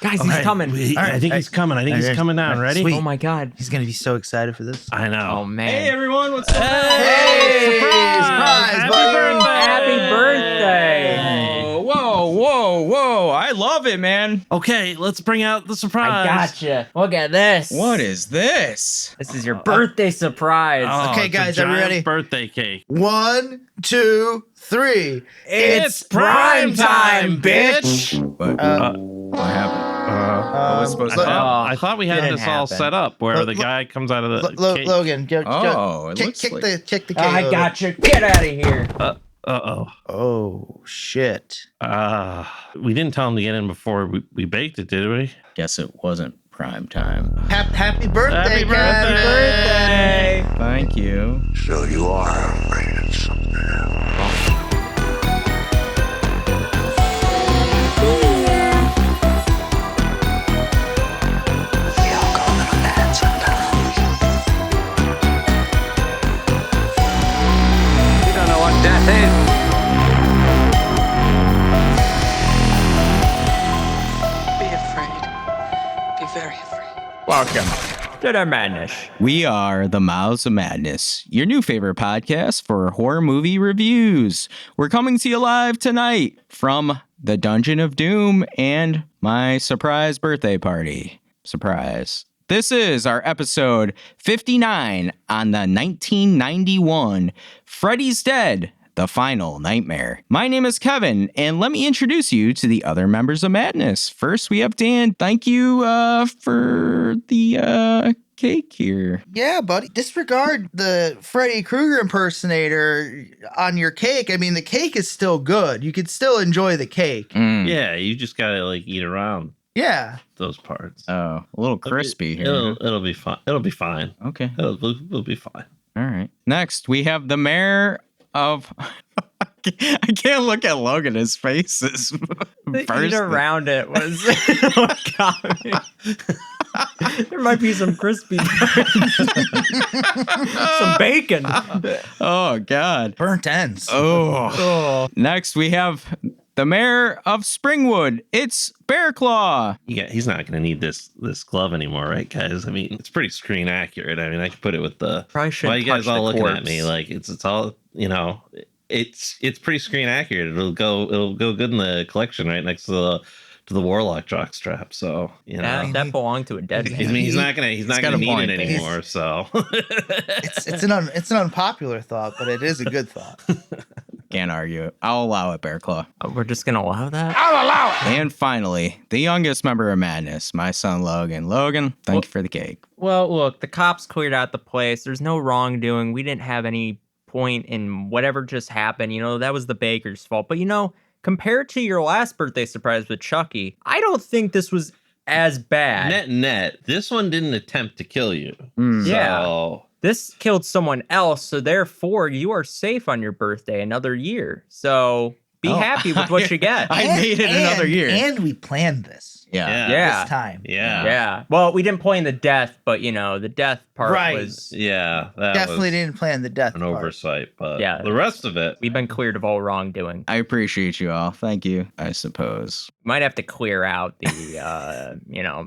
Guys, he's coming. I think he's coming. I think he's coming down. Ready? Sweet. Oh my God. He's going to be so excited for this. I know. Oh, man. Hey, everyone. What's going on? Hey, surprise, Happy buddy. birthday. Happy birthday. Whoa. I love it, man. Okay, let's bring out the surprise. I gotcha. Look at this. What is this? This is your birthday surprise. Oh, Okay, it's a guys, are we giant ready? Birthday cake. 1, 2, 3. It's prime time, bitch. What happened? What was supposed to happen? I thought we had Didn't this all happen. set up where the guy comes out of the cake. Logan, It looks kick like... the cake. I over. gotcha. Get out of here. Uh-oh. Oh, shit. We didn't tell him to get in before we baked it, did we? Guess it wasn't prime time. Happy birthday, Happy Kevin. Birthday. Thank you. So you are afraid of something else. We all go a little mad sometimes. You don't know what death is. Be afraid. Be very afraid. Welcome to the madness. We are the Mouths of Madness, your new favorite podcast for horror movie reviews. We're coming to you live tonight from the Dungeon of Doom and my surprise birthday party. Surprise. This is our episode 59 on the 1991 Freddy's Dead, The Final Nightmare. My name is Kevin, and let me introduce you to the other members of Madness. First, we have Dan. Thank you for the cake here. Yeah, buddy. Disregard the Freddy Krueger impersonator on your cake. I mean, the cake is still good. You could still enjoy the cake. Yeah, you just gotta eat around Yeah. those parts. Oh, a little crispy here. It'll be fine. It'll be fine. Okay. It'll be fine. All right. Next, we have the mayor of... I can't look at Logan. His face is The eat bursting. around it was what got me. There might be some crispy, some bacon. Oh, God. Burnt ends. Oh. Next, we have the mayor of Springwood. It's Bear Claw. Yeah, he's not gonna need this glove anymore, right, guys? I mean, it's pretty screen accurate. I mean, I could put it with the. Probably shouldn't Why you guys touch all the looking at corpse. me like it's all it's pretty screen accurate. It'll go good in the collection right next to the Warlock jockstrap. So That belonged to a dead I man. mean, he's not gonna got a need point it there. anymore. So It's an unpopular thought, but it is a good thought. Can't argue it. I'll allow it, Bear Claw. We're just gonna allow that. And finally, the youngest member of Madness, my son Logan. Logan, thank you for the cake. Well, look, the cops cleared out the place. There's no wrongdoing. We didn't have any point in whatever just happened. That was the baker's fault. But compared to your last birthday surprise with Chucky, I don't think this was as bad. net, this one didn't attempt to kill you. Yeah. So, This killed someone else, so therefore you are safe on your birthday another year. So be happy with what you get. I made it another year. And we planned this Yeah. this time. Yeah. Yeah. Well, we didn't plan the death, but the death part Right. was. Yeah. That Definitely was didn't plan the death an part. oversight, but Yeah. the rest of it. We've been cleared of all wrongdoing. I appreciate you all. Thank you, I suppose. Might have to clear out the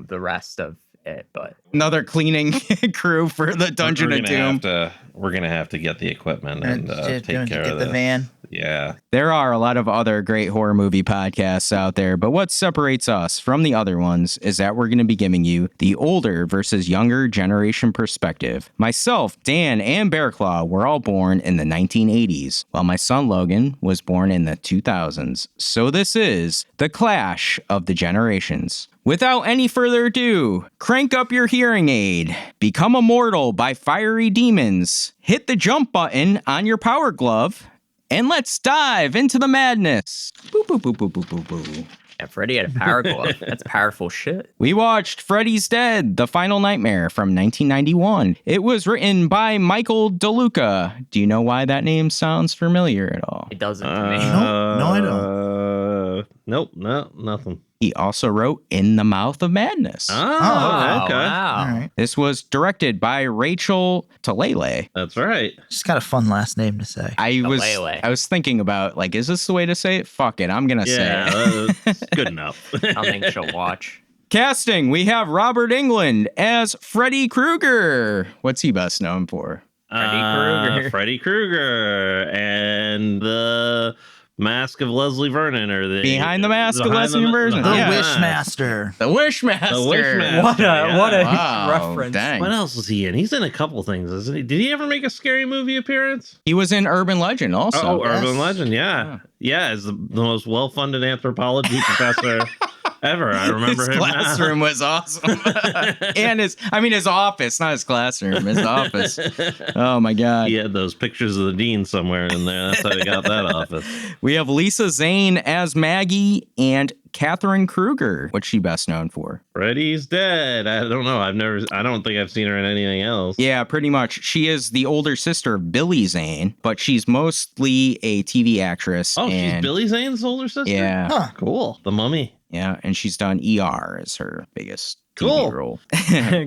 the rest of it, but Another cleaning crew for the Dungeon we're of gonna Doom. We're gonna have to get the equipment and take care get of the this. van. Yeah. There are a lot of other great horror movie podcasts out there, but what separates us from the other ones is that we're going to be giving you the older versus younger generation perspective. Myself, Dan, and Bearclaw were all born in the 1980s, while my son Logan was born in the 2000s. So this is the clash of the generations. Without any further ado, crank up your hearing aid, become immortal by fiery demons, hit the jump button on your power glove, and let's dive into the madness. Boo, boo, boo, boo, boo, boo, boo. yeah, Freddy had a power glove. That's powerful shit. We watched Freddy's Dead, The Final Nightmare from 1991. It was written by Michael DeLuca. Do you know why that name sounds familiar at all? It doesn't to me. No, I don't. Nope, no, nothing. He also wrote In the Mouth of Madness. Oh, Wow, okay. wow. All right. This was directed by Rachel Talalay. That's right. Just got a fun last name to say. I Talalay. was thinking about, is this the way to say it? Fuck it, I'm gonna say Yeah, it. that's good enough. I don't think she'll watch. Casting, we have Robert Englund as Freddy Krueger. What's he best known for? Freddy Krueger and the Mask of Leslie Vernon, or the Behind the Mask of Leslie Vernon. The Yeah. Wishmaster. The Wishmaster. The Wishmaster. What a Wow, reference. dang. What else was he in? He's in a couple things, isn't he? Did he ever make a scary movie appearance? He was in Urban Legend also. Oh, Urban Legend, yeah. Yeah, is the most well-funded anthropology professor ever. I remember His him. classroom was awesome. And his office, not his classroom, his office. Oh my God. He had those pictures of the dean somewhere in there. That's how he got that office. We have Lisa Zane as Maggie and Catherine Kruger. What's she best known for? Freddy's dead. I don't know. I don't think I've seen her in anything else. Yeah, pretty much. She is the older sister of Billy Zane, but she's mostly a TV actress. Oh, and, she's Billy Zane's older sister? Yeah. Huh. Cool. The Mummy. Yeah, and she's done ER as her biggest Cool. TV role.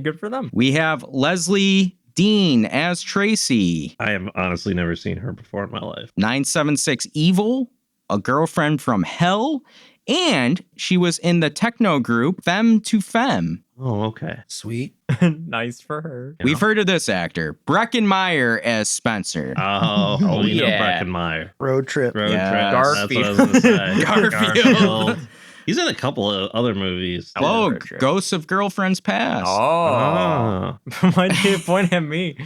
Good for them. We have Leslie Dean as Tracy. I have honestly never seen her before in my life. 976 Evil, A Girlfriend from Hell, and she was in the techno group Femme to Femme. Oh, okay. Sweet. Nice for her. We've heard of this actor, Breckin Meyer as Spencer. Oh, Oh, we know yeah. Breckenmeyer. Road trip. Road Yeah. Trip. That's what I was going to say. Garfield. He's in a couple of other movies. too. Oh, Road Trip. Ghosts of Girlfriends Past. Oh. Why did you point at me?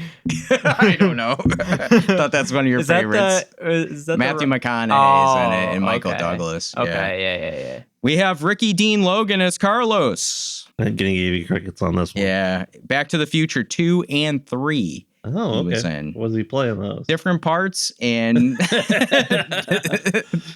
I don't know. Thought that's one of your Is that favorites. is that Matthew the... McConaughey's in it, and Michael okay. Douglas. Okay, Yeah. yeah. We have Ricky Dean Logan as Carlos. I'm gonna give you crickets on this one. Yeah. Back to the Future 2 and 3. Oh, He was okay. in. Was he playing those? Different parts, and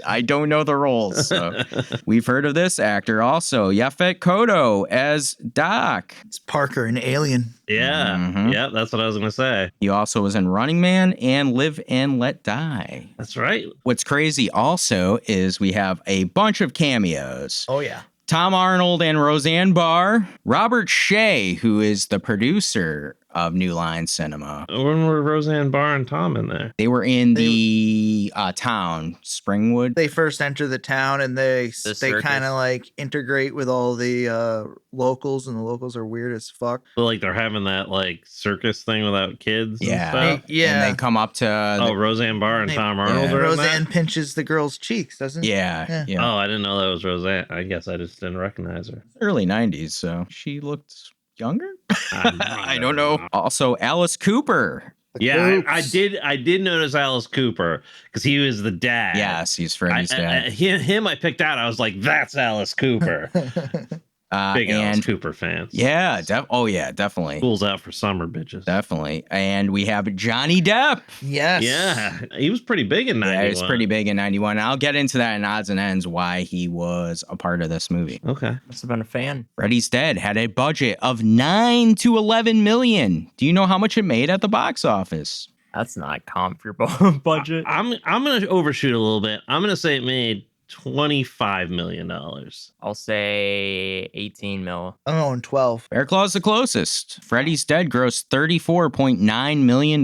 I don't know the roles. So. We've heard of this actor also, Yaphet Kotto as Doc. It's Parker and Alien. Yeah. Mhm. Yeah, that's what I was going to say. He also was in Running Man and Live and Let Die. That's right. What's crazy also is we have a bunch of cameos. Oh, yeah. Tom Arnold and Roseanne Barr, Robert Shea, who is the producer of New Line Cinema. When were Roseanne Barr and Tom in there? They were in the town, Springwood. They first enter the town and they circus. kind of like integrate with all the locals, and the locals are weird as fuck. So, like, they're having that, like, circus thing without kids and Yeah. stuff? Yeah. And they come up to... Oh, Roseanne Barr and They- Tom Arnold Yeah. are in Roseanne that? pinches the girl's cheeks, doesn't she? yeah. Oh, I didn't know that was Roseanne. I guess I just didn't recognize her. Early 90s, so she looked younger? I I don't know. Also, Alice Cooper. The Yeah, I Coops. did notice Alice Cooper because he was the dad. Yes, he's Freddy's dad. Him I picked out. I was like, that's Alice Cooper. Big Alice And Cooper fans. yeah, definitely. School's out for summer, bitches. Definitely. And we have Johnny Depp. Yes. Yeah, he was pretty big in 91. Yeah, he was pretty big in 91. I'll get into that in odds and ends why he was a part of this movie. Okay. Must have been a fan. Freddy's Dead had a budget of 9 to 11 million. Do you know how much it made at the box office? That's not comfortable budget. I'm gonna overshoot a little bit. I'm gonna say it made $25 million. I'll say 18 mil. I'm going 12. Bear Claw's the closest. Freddy's Dead grossed $34.9 million.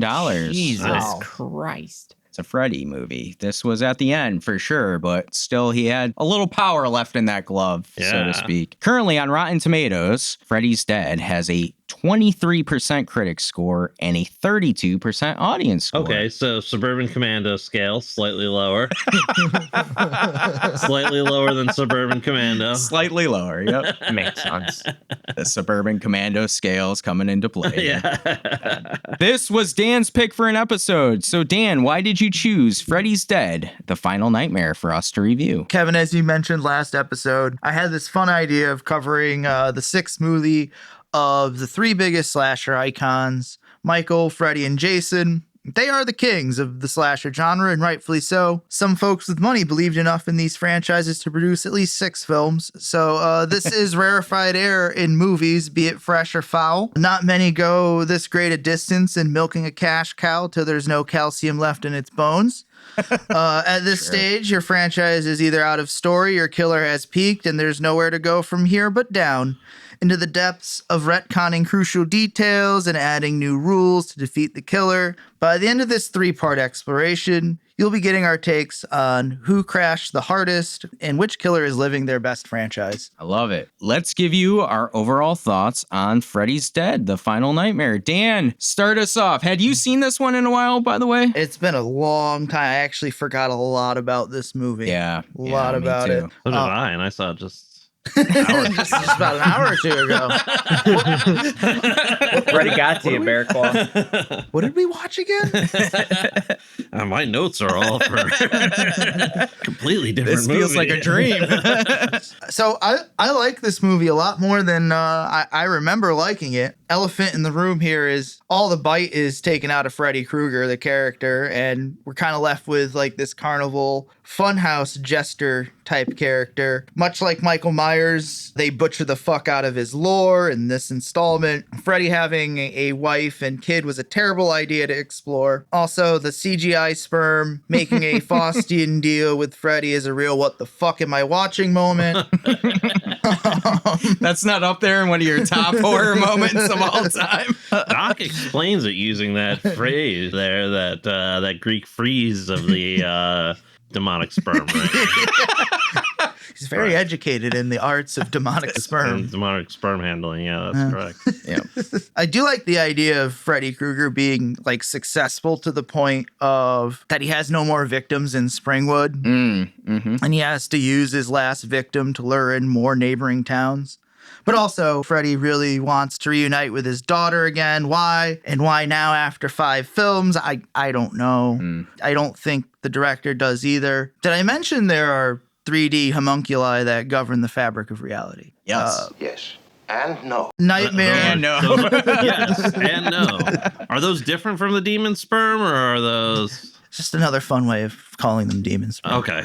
Jesus Wow. Christ. It's a Freddy movie. This was at the end for sure, but still he had a little power left in that glove, so Yeah. to speak. Currently on Rotten Tomatoes, Freddy's Dead has a 23% critic score and a 32% audience score. Okay, so Suburban Commando scale slightly lower. Slightly lower than Suburban Commando. Slightly lower, yep. Makes sense. The Suburban Commando scales coming into play. Yeah. This was Dan's pick for an episode. So Dan, why did you choose Freddy's Dead, The Final Nightmare for us to review? Kevin, as you mentioned last episode, I had this fun idea of covering the sixth movie of the three biggest slasher icons, Michael, Freddy, and Jason. They are the kings of the slasher genre, and rightfully so. Some folks with money believed enough in these franchises to produce at least 6 films. So this is rarefied air in movies, be it fresh or foul. Not many go this great a distance in milking a cash cow till there's no calcium left in its bones. At this stage, your franchise is either out of story, your killer has peaked, and there's nowhere to go from here but down into the depths of retconning crucial details and adding new rules to defeat the killer. By the end of this 3-part exploration, You'll be getting our takes on who crashed the hardest and which killer is living their best franchise. I love it. Let's give you our overall thoughts on Freddy's Dead, The Final Nightmare. Dan, start us off. Had you seen this one in a while, by the way? It's been a long time. I actually forgot a lot about this movie. Yeah. A lot me about too. it. So did I, and I saw it just Just about an hour or two ago. Freddy got to you, Bear Claw. What did we watch again? my notes are all for completely different. This feels like a dream. So I like this movie a lot more than I remember liking it. Elephant in the room here is all the bite is taken out of Freddy Krueger, the character, and we're kind of left with like this carnival funhouse jester type character. Much like Michael Myers, they butcher the fuck out of his lore in this installment. Freddy having a wife and kid was a terrible idea to explore. Also, the CGI sperm making a Faustian deal with Freddy is a real what the fuck am I watching moment. That's not up there in one of your top horror moments of all time. Doc explains it using that phrase there, that Greek freeze of the demonic sperm, right? He's very educated in the arts of demonic sperm. And demonic sperm handling, yeah, that's correct. Yeah. I do like the idea of Freddy Krueger being like successful to the point of that he has no more victims in Springwood, and he has to use his last victim to lure in more neighboring towns. But also, Freddy really wants to reunite with his daughter again. Why? And why now after 5 films? I don't know. I don't think the director does either. Did I mention there are 3D homunculi that govern the fabric of reality? Yes. Yes. And no. Nightmare. And no. Yes, and no. Are those different from the demon sperm, or are those... Just another fun way of calling them demons. Okay.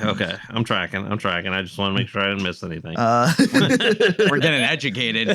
I'm tracking. I just want to make sure I didn't miss anything. We're getting educated.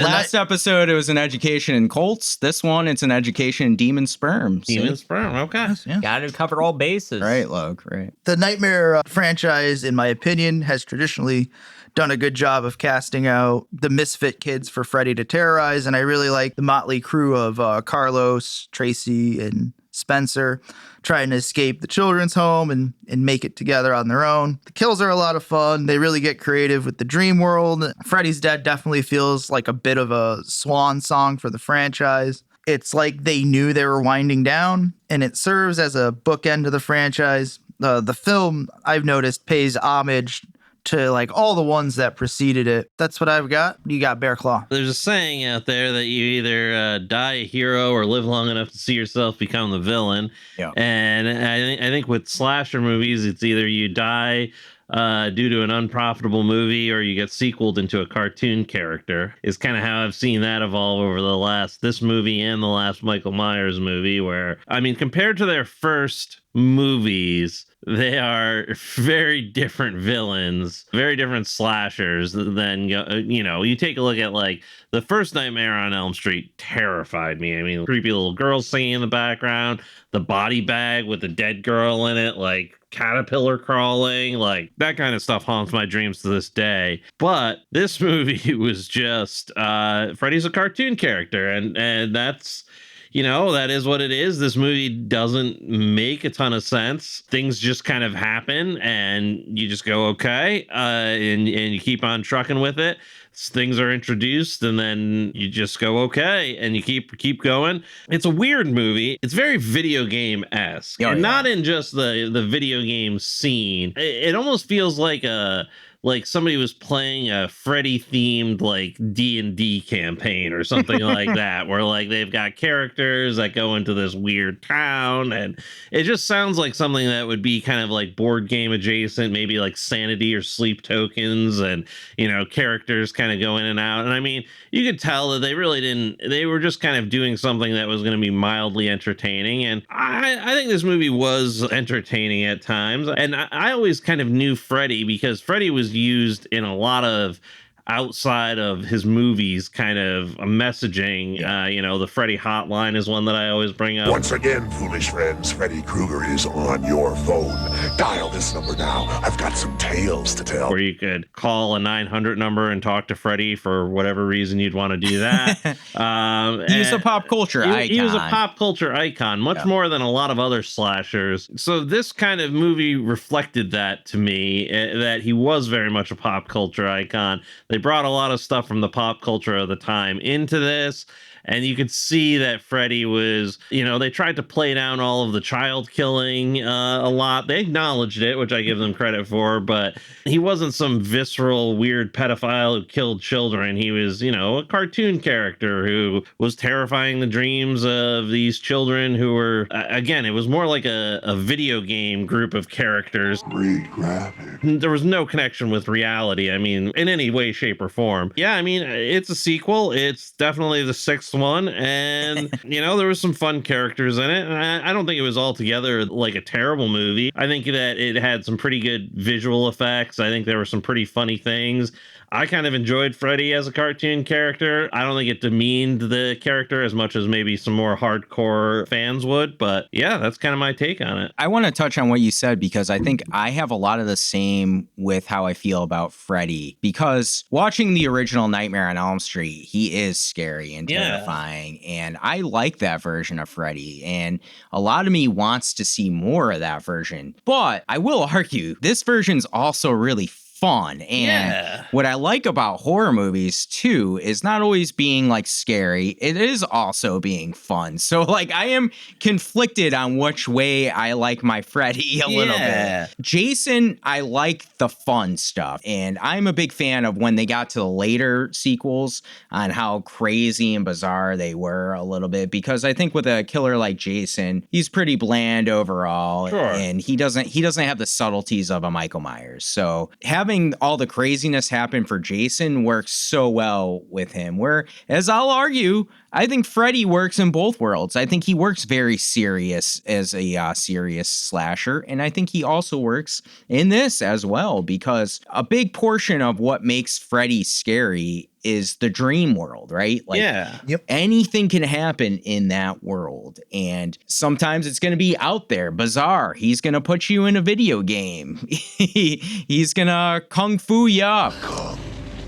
Last episode, it was an education in cults. This one, it's an education in demon sperm. Demon sperm, okay. Yeah. Got to cover all bases. Right, Logue, right. The Nightmare franchise, in my opinion, has traditionally done a good job of casting out the misfit kids for Freddy to terrorize, and I really like the motley crew of Carlos, Tracy, and Spencer trying to escape the children's home and make it together on their own. The kills are a lot of fun. They really get creative with the dream world. Freddy's Dead definitely feels like a bit of a swan song for the franchise. It's like they knew they were winding down, and it serves as a bookend to the franchise. The film, I've noticed, pays homage to like all the ones that preceded it. That's what I've got. You got Bear Claw. There's a saying out there that you either die a hero or live long enough to see yourself become the villain. Yeah. And I think with slasher movies, it's either you die due to an unprofitable movie or you get sequeled into a cartoon character. Is kind of how I've seen that evolve over this movie and the last Michael Myers movie, where, I mean, compared to their first movies, they are very different villains, very different slashers than, you take a look at like the first Nightmare on Elm Street terrified me. I mean, creepy little girl singing in the background, the body bag with the dead girl in it, like caterpillar crawling, like that kind of stuff haunts my dreams to this day. But this movie was just Freddy's a cartoon character, and that's, that is what it is. This movie doesn't make a ton of sense. Things just kind of happen and you just go, okay, and you keep on trucking with it. Things are introduced and then you just go, okay, and you keep going. It's a weird movie. It's very video game-esque. Oh, and yeah. not in just the video game scene. It almost feels like somebody was playing a Freddy themed like D&D campaign or something like that, where like they've got characters that go into this weird town, and it just sounds like something that would be kind of like board game adjacent, maybe like sanity or sleep tokens, and characters kind of go in and out. And I mean, you could tell that they were just kind of doing something that was going to be mildly entertaining. And I think this movie was entertaining at times. And I always kind of knew Freddy because Freddy was used in a lot of outside of his movies kind of messaging. The Freddy hotline is one that I always bring up. Once again, foolish friends, Freddy Krueger is on your phone. Dial this number now. I've got some tales to tell. Where you could call a 900 number and talk to Freddy for whatever reason you'd want to do that. He was a pop culture icon. He was a pop culture icon, much more than a lot of other slashers. So this kind of movie reflected that to me, that he was very much a pop culture icon. They brought a lot of stuff from the pop culture of the time into this. And you could see that Freddy was, they tried to play down all of the child killing a lot. They acknowledged it, which I give them credit for, but he wasn't some visceral, weird pedophile who killed children. He was, a cartoon character who was terrifying the dreams of these children who were, again, it was more like a video game group of characters. Great graphic. There was no connection with reality, in any way, shape, or form. Yeah, it's a sequel. It's definitely the sixth one, and there was some fun characters in it, and I don't think it was altogether like a terrible movie. I think that it had some pretty good visual effects. I think there were some pretty funny things. I kind of enjoyed Freddy as a cartoon character. I don't think it demeaned the character as much as maybe some more hardcore fans would, but yeah, that's kind of my take on it. I want to touch on what you said because I think I have a lot of the same with how I feel about Freddy, because watching the original Nightmare on Elm Street, he is scary and terrifying, and I like that version of Freddy, and a lot of me wants to see more of that version, but I will argue this version's also really fun. And what I like about horror movies too is not always being like scary, it is also being fun. So like I am conflicted on which way I like my Freddy a little bit. Jason, I like the fun stuff, and I'm a big fan of when they got to the later sequels on how crazy and bizarre they were a little bit, because I think with a killer like Jason, he's pretty bland overall, and he doesn't have the subtleties of a Michael Myers. So having all the craziness happen for Jason works so well with him, where, as I'll argue, I think Freddy works in both worlds. I think he works very serious as a serious slasher, and I think he also works in this as well, because a big portion of what makes Freddy scary is the dream world, right? Like, anything can happen in that world, and sometimes it's going to be out there, bizarre. He's going to put you in a video game. He's going to kung fu you up. Kung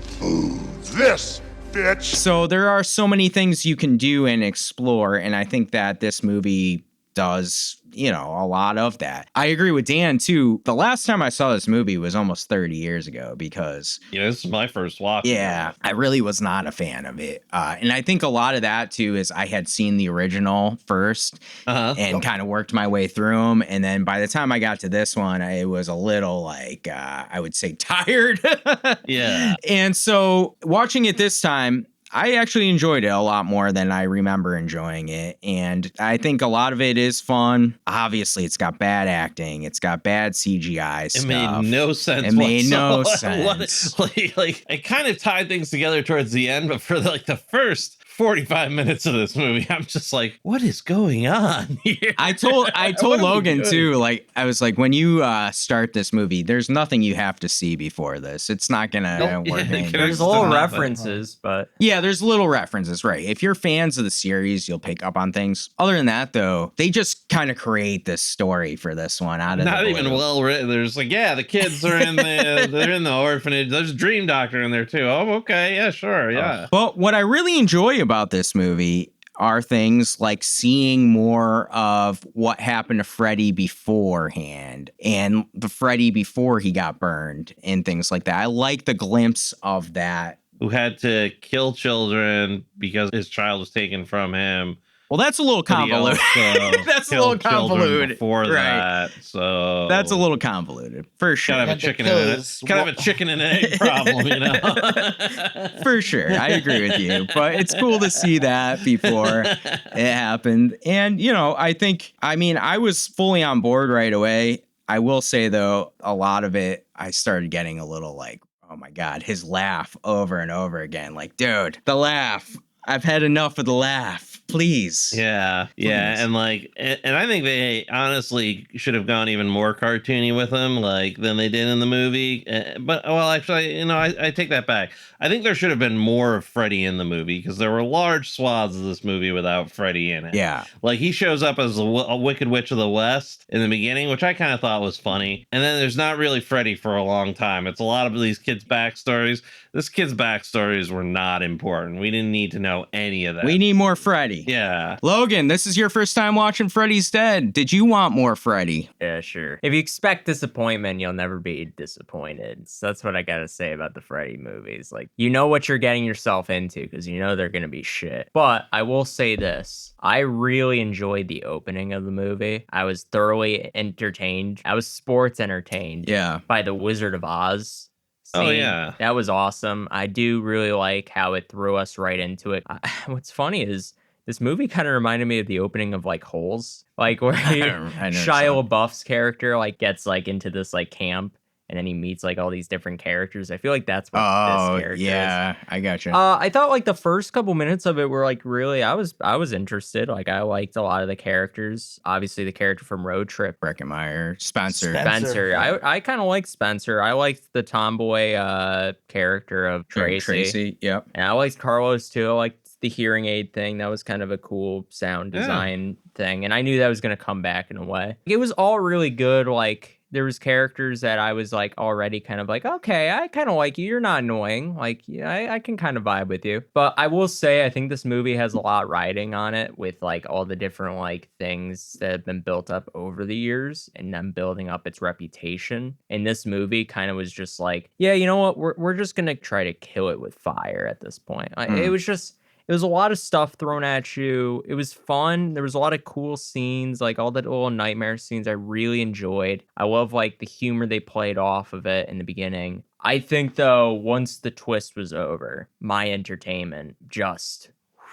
fu this, bitch. So there are so many things you can do and explore, and I think that this movie does, a lot of that. I agree with Dan too. The last time I saw this movie was almost 30 years ago, because this is my first watch. I really was not a fan of it. And I think a lot of that too is I had seen the original first and kind of worked my way through them. And then by the time I got to this one, I was a little like, I would say tired. And so watching it this time, I actually enjoyed it a lot more than I remember enjoying it. And I think a lot of it is fun. Obviously, it's got bad acting. It's got bad CGI stuff. It made no sense. It made no sense. Like, it kind of tied things together towards the end, but for the first 45 minutes of this movie, I'm just like, what is going on here? I told Logan too, like, I was like, when you start this movie, there's nothing you have to see before this. It's not gonna work. There's little references, but there's little references, right? If you're fans of the series, you'll pick up on things. Other than that, though, they just kind of create this story for this one out of not even well written. There's like, the kids are in they're in the orphanage. There's a dream doctor in there too. Oh, okay, yeah, sure, yeah. But what I really enjoy about this movie are things like seeing more of what happened to Freddy beforehand and the Freddy before he got burned and things like that. I like the glimpse of that. Who had to kill children because his child was taken from him. Well, that's a little convoluted. That's a little convoluted before that. So that's a little convoluted for sure. Kind of a chicken and egg problem, For sure, I agree with you. But it's cool to see that before it happened, and I was fully on board right away. I will say though, a lot of it, I started getting a little like, oh my God, his laugh over and over again. Like, dude, the laugh. I've had enough of the laugh. Please. Yeah, Please. and and I think they honestly should have gone even more cartoony with him, than they did in the movie. But well, actually, I take that back. I think there should have been more of Freddy in the movie because there were large swaths of this movie without Freddy in it. Yeah. Like he shows up as a Wicked Witch of the West in the beginning, which I kind of thought was funny, and then there's not really Freddy for a long time. It's a lot of these kids' backstories. This kid's backstories were not important. We didn't need to know any of that. We need more Freddy. Yeah. Logan, this is your first time watching Freddy's Dead. Did you want more Freddy? Yeah, sure. If you expect disappointment, you'll never be disappointed. So that's what I gotta say about the Freddy movies. Like, you know what you're getting yourself into because you know they're gonna be shit. But I will say this. I really enjoyed the opening of the movie. I was thoroughly entertained. I was sports entertained. Yeah. By the Wizard of Oz. Oh, Scene. yeah. That was awesome. I do really like how it threw us right into it. What's funny is this movie kind of reminded me of the opening of like Holes, like where Shia LaBeouf's character like gets like into this like camp and then he meets like all these different characters. I feel like that's what this character is. I gotcha. I thought like the first couple minutes of it were like really I was interested. Like I liked a lot of the characters. Obviously the character from Road Trip, Breckenmeyer, Spencer. I kind of liked Spencer. I liked the tomboy character of Tracy. Yep. And I liked Carlos too. I liked the hearing aid thing. That was kind of a cool sound design thing. And I knew that was going to come back in a way. It was all really good. Like there was characters that I was like already kind of like, okay, I kind of like you. You're not annoying. Like, yeah, I can kind of vibe with you. But I will say, I think this movie has a lot riding on it with like all the different like things that have been built up over the years and them building up its reputation. And this movie kind of was just like, yeah, you know what? We're just going to try to kill it with fire at this point. It was a lot of stuff thrown at you. It was fun. There was a lot of cool scenes, like all the little nightmare scenes I really enjoyed. I love like the humor they played off of it in the beginning. I think though, once the twist was over, my entertainment just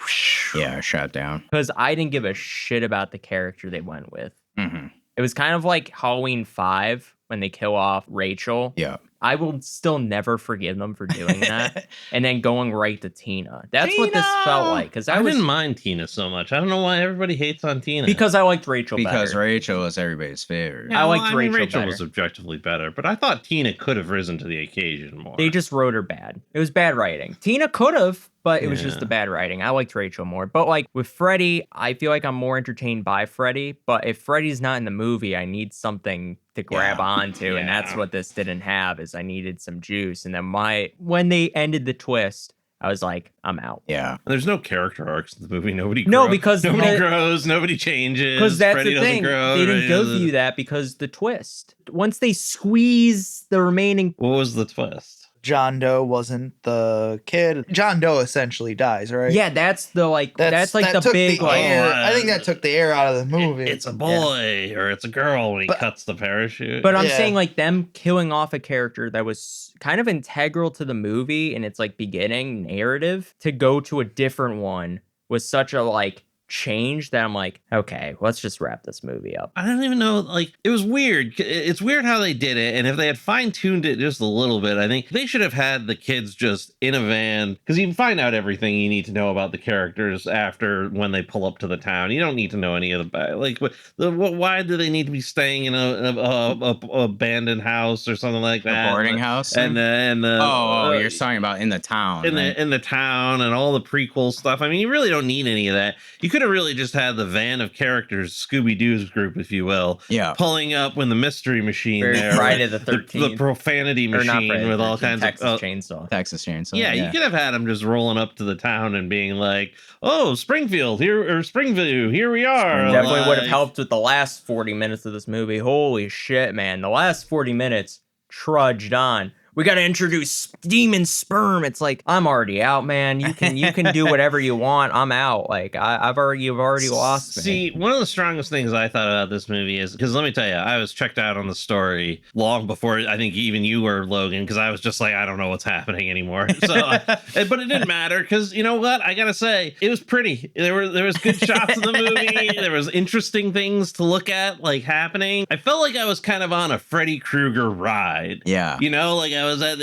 shut down. Because I didn't give a shit about the character they went with. Mm-hmm. It was kind of like Halloween 5 when they kill off Rachel. Yeah. I will still never forgive them for doing that. And then going right to Tina. That's what this felt like. Because I didn't mind Tina so much. I don't know why everybody hates on Tina. Because I liked Rachel Because better. Rachel was everybody's favorite. Yeah, I liked Rachel better. Was objectively better, but I thought Tina could have risen to the occasion more. They just wrote her bad. It was bad writing. Tina could have, but it was just the bad writing. I liked Rachel more. But like with Freddy, I feel like I'm more entertained by Freddy. But if Freddy's not in the movie, I need something to grab onto. And that's what this didn't have, is I needed some juice. And then when they ended the twist, I was like, I'm out. Yeah. There's no character arcs in the movie. Nobody because nobody grows, nobody changes. Because that's Freddy the thing. They didn't give you that because the twist. Once they squeeze the remaining... What was the twist? John Doe wasn't the kid. John Doe essentially dies, right? Yeah, that's the like that's like that the big like air. I think that took the air out of the movie. It's a boy or it's a girl when he cuts the parachute. But I'm saying like them killing off a character that was kind of integral to the movie and its like beginning narrative to go to a different one was such a like change that I'm like, okay, let's just wrap this movie up. I don't even know, like, it was weird. It's weird how they did it, and if they had fine-tuned it just a little bit, I think they should have had the kids just in a van, because you can find out everything you need to know about the characters after when they pull up to the town. You don't need to know any of the, like, why do they need to be staying in a abandoned house or something like that? A boarding house? And you're talking about in the town. In the town and all the prequel stuff. I mean, you really don't need any of that. You could have really just had the van of characters, Scooby-Doo's group, if you will, pulling up when the mystery machine Friday the 13th. The profanity machine with all kinds Texas of chainsaw. Texas chainsaw. Yeah, you could have had them just rolling up to the town and being like, "Oh, Springfield here or Springview, here we are." Definitely would have helped with the last 40 minutes of this movie. Holy shit, man! The last 40 minutes trudged on. We got to introduce demon sperm. It's like, I'm already out, man. You can do whatever you want. I'm out. Like you've already lost me. See, one of the strongest things I thought about this movie is, because let me tell you, I was checked out on the story long before I think even you were, Logan, because I was just like, I don't know what's happening anymore. So, but it didn't matter, because you know what? I gotta say, it was pretty. There was good shots of the movie. There was interesting things to look at, like happening. I felt like I was kind of on a Freddy Krueger ride. Yeah. You know, like I was at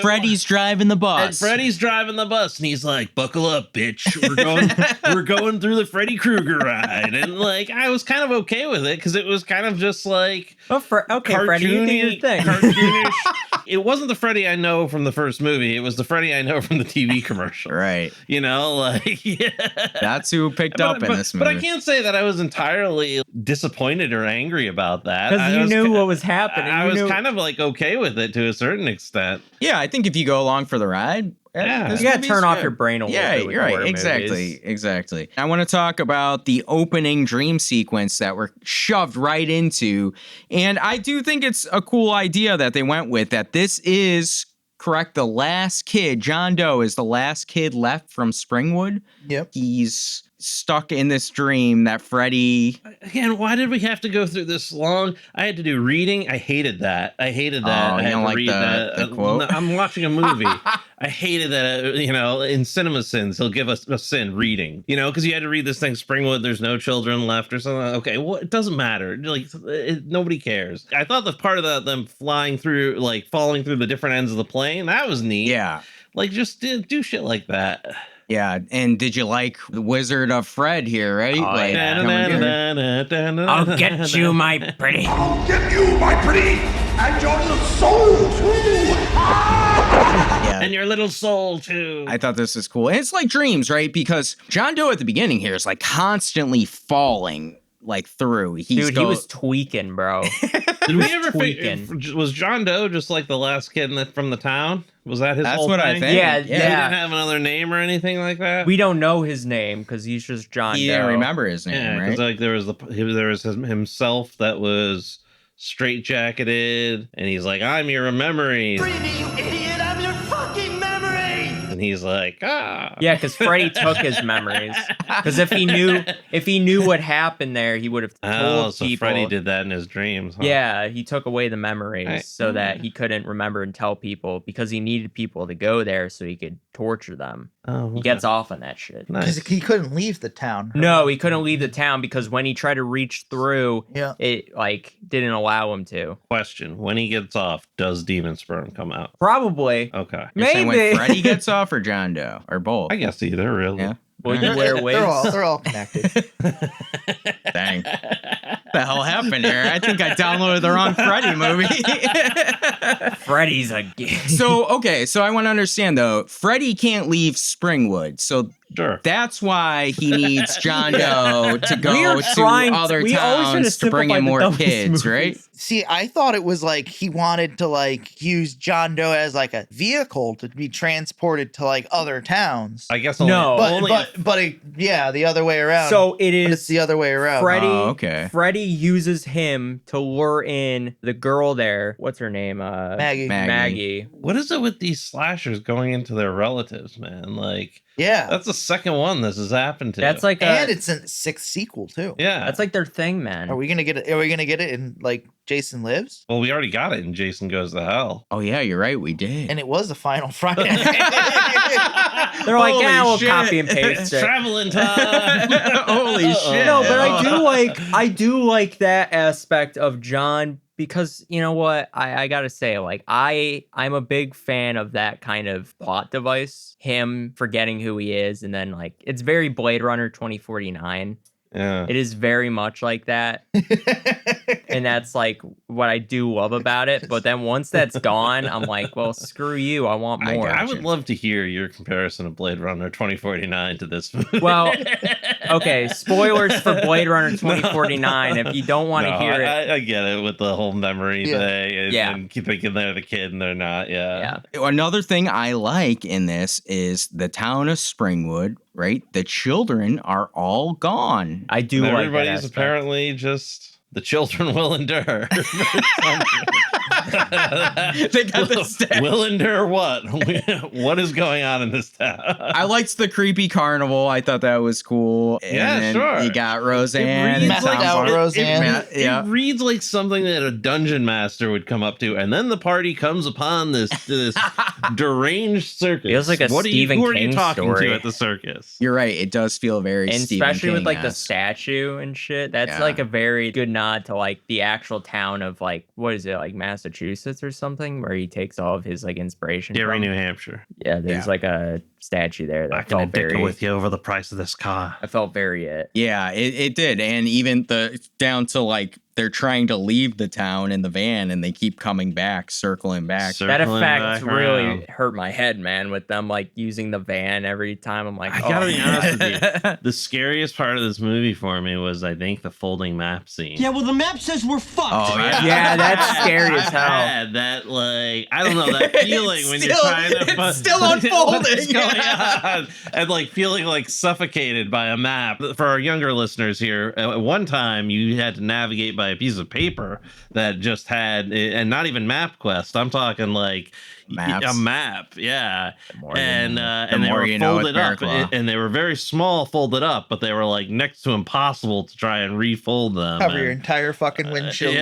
Freddy's driving the bus. And Freddy's driving the bus, and he's like, "Buckle up, bitch. We're going through the Freddy Krueger ride." And like, I was kind of okay with it because it was kind of just like, okay, Freddy, you do your thing. Cartoonish. It wasn't the Freddy I know from the first movie. It was the Freddy I know from the TV commercial. Right. You know, like, yeah. That's who picked up in this movie. But I can't say that I was entirely disappointed or angry about that. Because you knew what was happening. I was kind of like okay with it to a certain extent. Yeah, I think if you go along for the ride, yeah, you gotta turn off your brain a little bit. Yeah, you're right. Exactly. I want to talk about the opening dream sequence that we're shoved right into. And I do think it's a cool idea that they went with, that this is correct. The last kid, John Doe, is the last kid left from Springwood. Yep. He's stuck in this dream that Freddy... Again, why did we have to go through this long? I had to do reading. I hated that. Oh, you don't like the quote? I'm watching a movie. I hated that, you know, in Cinema Sins, he'll give us a sin reading, you know, because you had to read this thing, Springwood, there's no children left or something. Okay, well, it doesn't matter. Like, nobody cares. I thought the part of them flying through, like, falling through the different ends of the plane, that was neat. Yeah. Like, just do shit like that. Yeah, and did you like the Wizard of Fred here, right? Oh, like, yeah. I'll get you, my pretty. I'll get you, my pretty, and your little soul too. Yeah. And your little soul too. I thought this was cool. And it's like dreams, right? Because John Doe at the beginning here is like constantly falling like through. He was tweaking, bro. Did we ever figure, was John Doe just like the last kid from the town? Was that his whole thing? That's what I think. Yeah. He didn't have another name or anything like that? We don't know his name because he's just John Doe. He didn't remember his name, Yeah, right? because like there was himself that was straitjacketed, and he's like, "I'm your memory." What do you mean, you idiot? I'm your fucking memory! And he's like, "Ah." Yeah, because Freddy took his memories. Because if he knew what happened there, he would have told so people. Freddy did that in his dreams. Huh? Yeah, he took away the memories so that he couldn't remember and tell people because he needed people to go there so he could torture them. Oh, okay. He gets off on that shit. Because he couldn't leave the town. No, he couldn't leave the town because when he tried to reach through, it like didn't allow him to. Question: when he gets off, does demon sperm come out? Probably. Okay. You're saying when Maybe. Freddy gets off or John Doe or both? I guess either, really. Yeah. Will you wear wigs? They're all connected. Dang. What the hell happened here? I think I downloaded the wrong Freddy movie. Freddy's again. So I want to understand though, Freddy can't leave Springwood. So Sure. that's why he needs John Doe to go to other we always try towns to bring in simplify the more dumbest kids, movies. right? See, I thought it was like he wanted to like use John Doe as like a vehicle to be transported to like other towns. I guess No. Yeah, the other way around. So it But is it's the other way around. Freddy. Oh, okay. Freddy uses him to lure in the girl there. What's her name? Maggie. What is it with these slashers going into their relatives, man? Like, Yeah. that's the second one this has happened to. That's like And it's a sixth sequel too. yeah. that's like their thing, man. Are we gonna get it? Are we gonna get it in like Jason Lives? Well, we already got it in Jason Goes to Hell. Oh yeah, you're right. We did. And it was the final Friday. They're like, Holy we'll shit. copy and paste it. Traveling time. Holy shit. No, but I do like that aspect of John because you know what? I gotta say, like, I'm a big fan of that kind of plot device. Him forgetting who he is, and then like it's very Blade Runner 2049. Yeah. It is very much like that. And that's like what I do love about it. But then once that's gone, I'm like, well, screw you. I want more. I would love to hear your comparison of Blade Runner 2049 to this movie. Well, okay, spoilers for Blade Runner 2049. If you don't want to hear it. I get it with the whole memory thing and keep thinking they're the kid and they're not. Yeah. Another thing I like in this is the town of Springwood, right? The children are all gone. I do like that everybody's aspect. apparently just the children will endure. They got the stat. Will endure what? What is going on in this town? I liked the creepy carnival. I thought that was cool. And then sure. You got Roseanne. reads like out Roseanne. It reads like something that a dungeon master would come up to, and then the party comes upon this deranged circus. Feels like a who Stephen are you King talking story. to at the circus? You're right. It does feel very And Stephen especially with like the King-esque. statue and shit. That's Yeah. like a very good nod to like the actual town of like, what is it, like Massachusetts or something, where he takes all of his like inspiration. Gary, from. New Hampshire. Yeah, there's like a statue there that I can felt dicker very. with you over the price of this car. I felt very it. Yeah, it did. And even down to like they're trying to leave the town in the van and they keep coming back, circling back. That effect really hurt my head, man, with them like using the van every time. I'm like, I gotta be honest with you. The scariest part of this movie for me was, I think, the folding map scene. Yeah, well, the map says we're fucked. Oh, yeah. Yeah, that's scary as hell. Had that, like, I don't know, that feeling when you're trying to... It's still unfolding. What's going on? And, like, feeling, like, suffocated by a map. For our younger listeners here, at one time, you had to navigate by a piece of paper that just had... And not even MapQuest. I'm talking, like... Maps. A map, yeah. And they more were you know folded with up. And they were very small folded up, but they were, like, next to impossible to try and refold them. Cover your entire fucking windshield.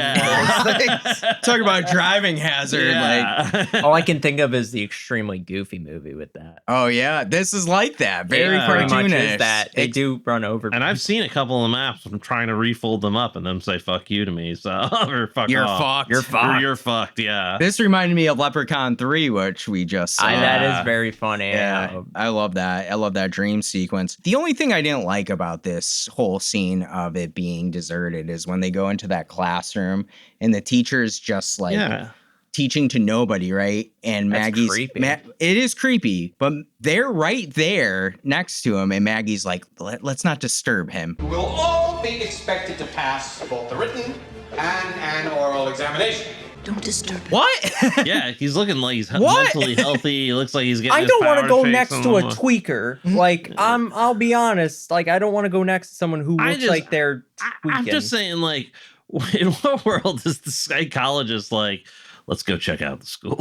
Talk about driving hazard. Like, all I can think of is the extremely goofy movie with that. oh yeah, this is like that. Very Pretty much cartoonish. is that. They do run over. And I've seen a couple of maps from trying to refold them up and them say "fuck you" to me. So or "fuck You're off." fucked. You're fucked. Or you're fucked. Yeah. This reminded me of Leprechaun 3, which we just saw. that is very funny. Yeah, I love that. I love that dream sequence. The only thing I didn't like about this whole scene of it being deserted is when they go into that classroom and the teacher's just like teaching to nobody, right? And That's Maggie's creepy. it is creepy, but they're right there next to him, and Maggie's like, let's not disturb him. We'll all be expected to pass both the written and an oral examination. Don't disturb him. What? Yeah, he's looking like he's What? mentally healthy. He looks like he's getting. I his don't want to powers go shakes next on to a the- tweaker. Like, I'll be honest. Like, I don't want to go next to someone who I looks just- like they're tweaking. I'm just saying, like, in what world is the psychologist like? Let's go check out the school.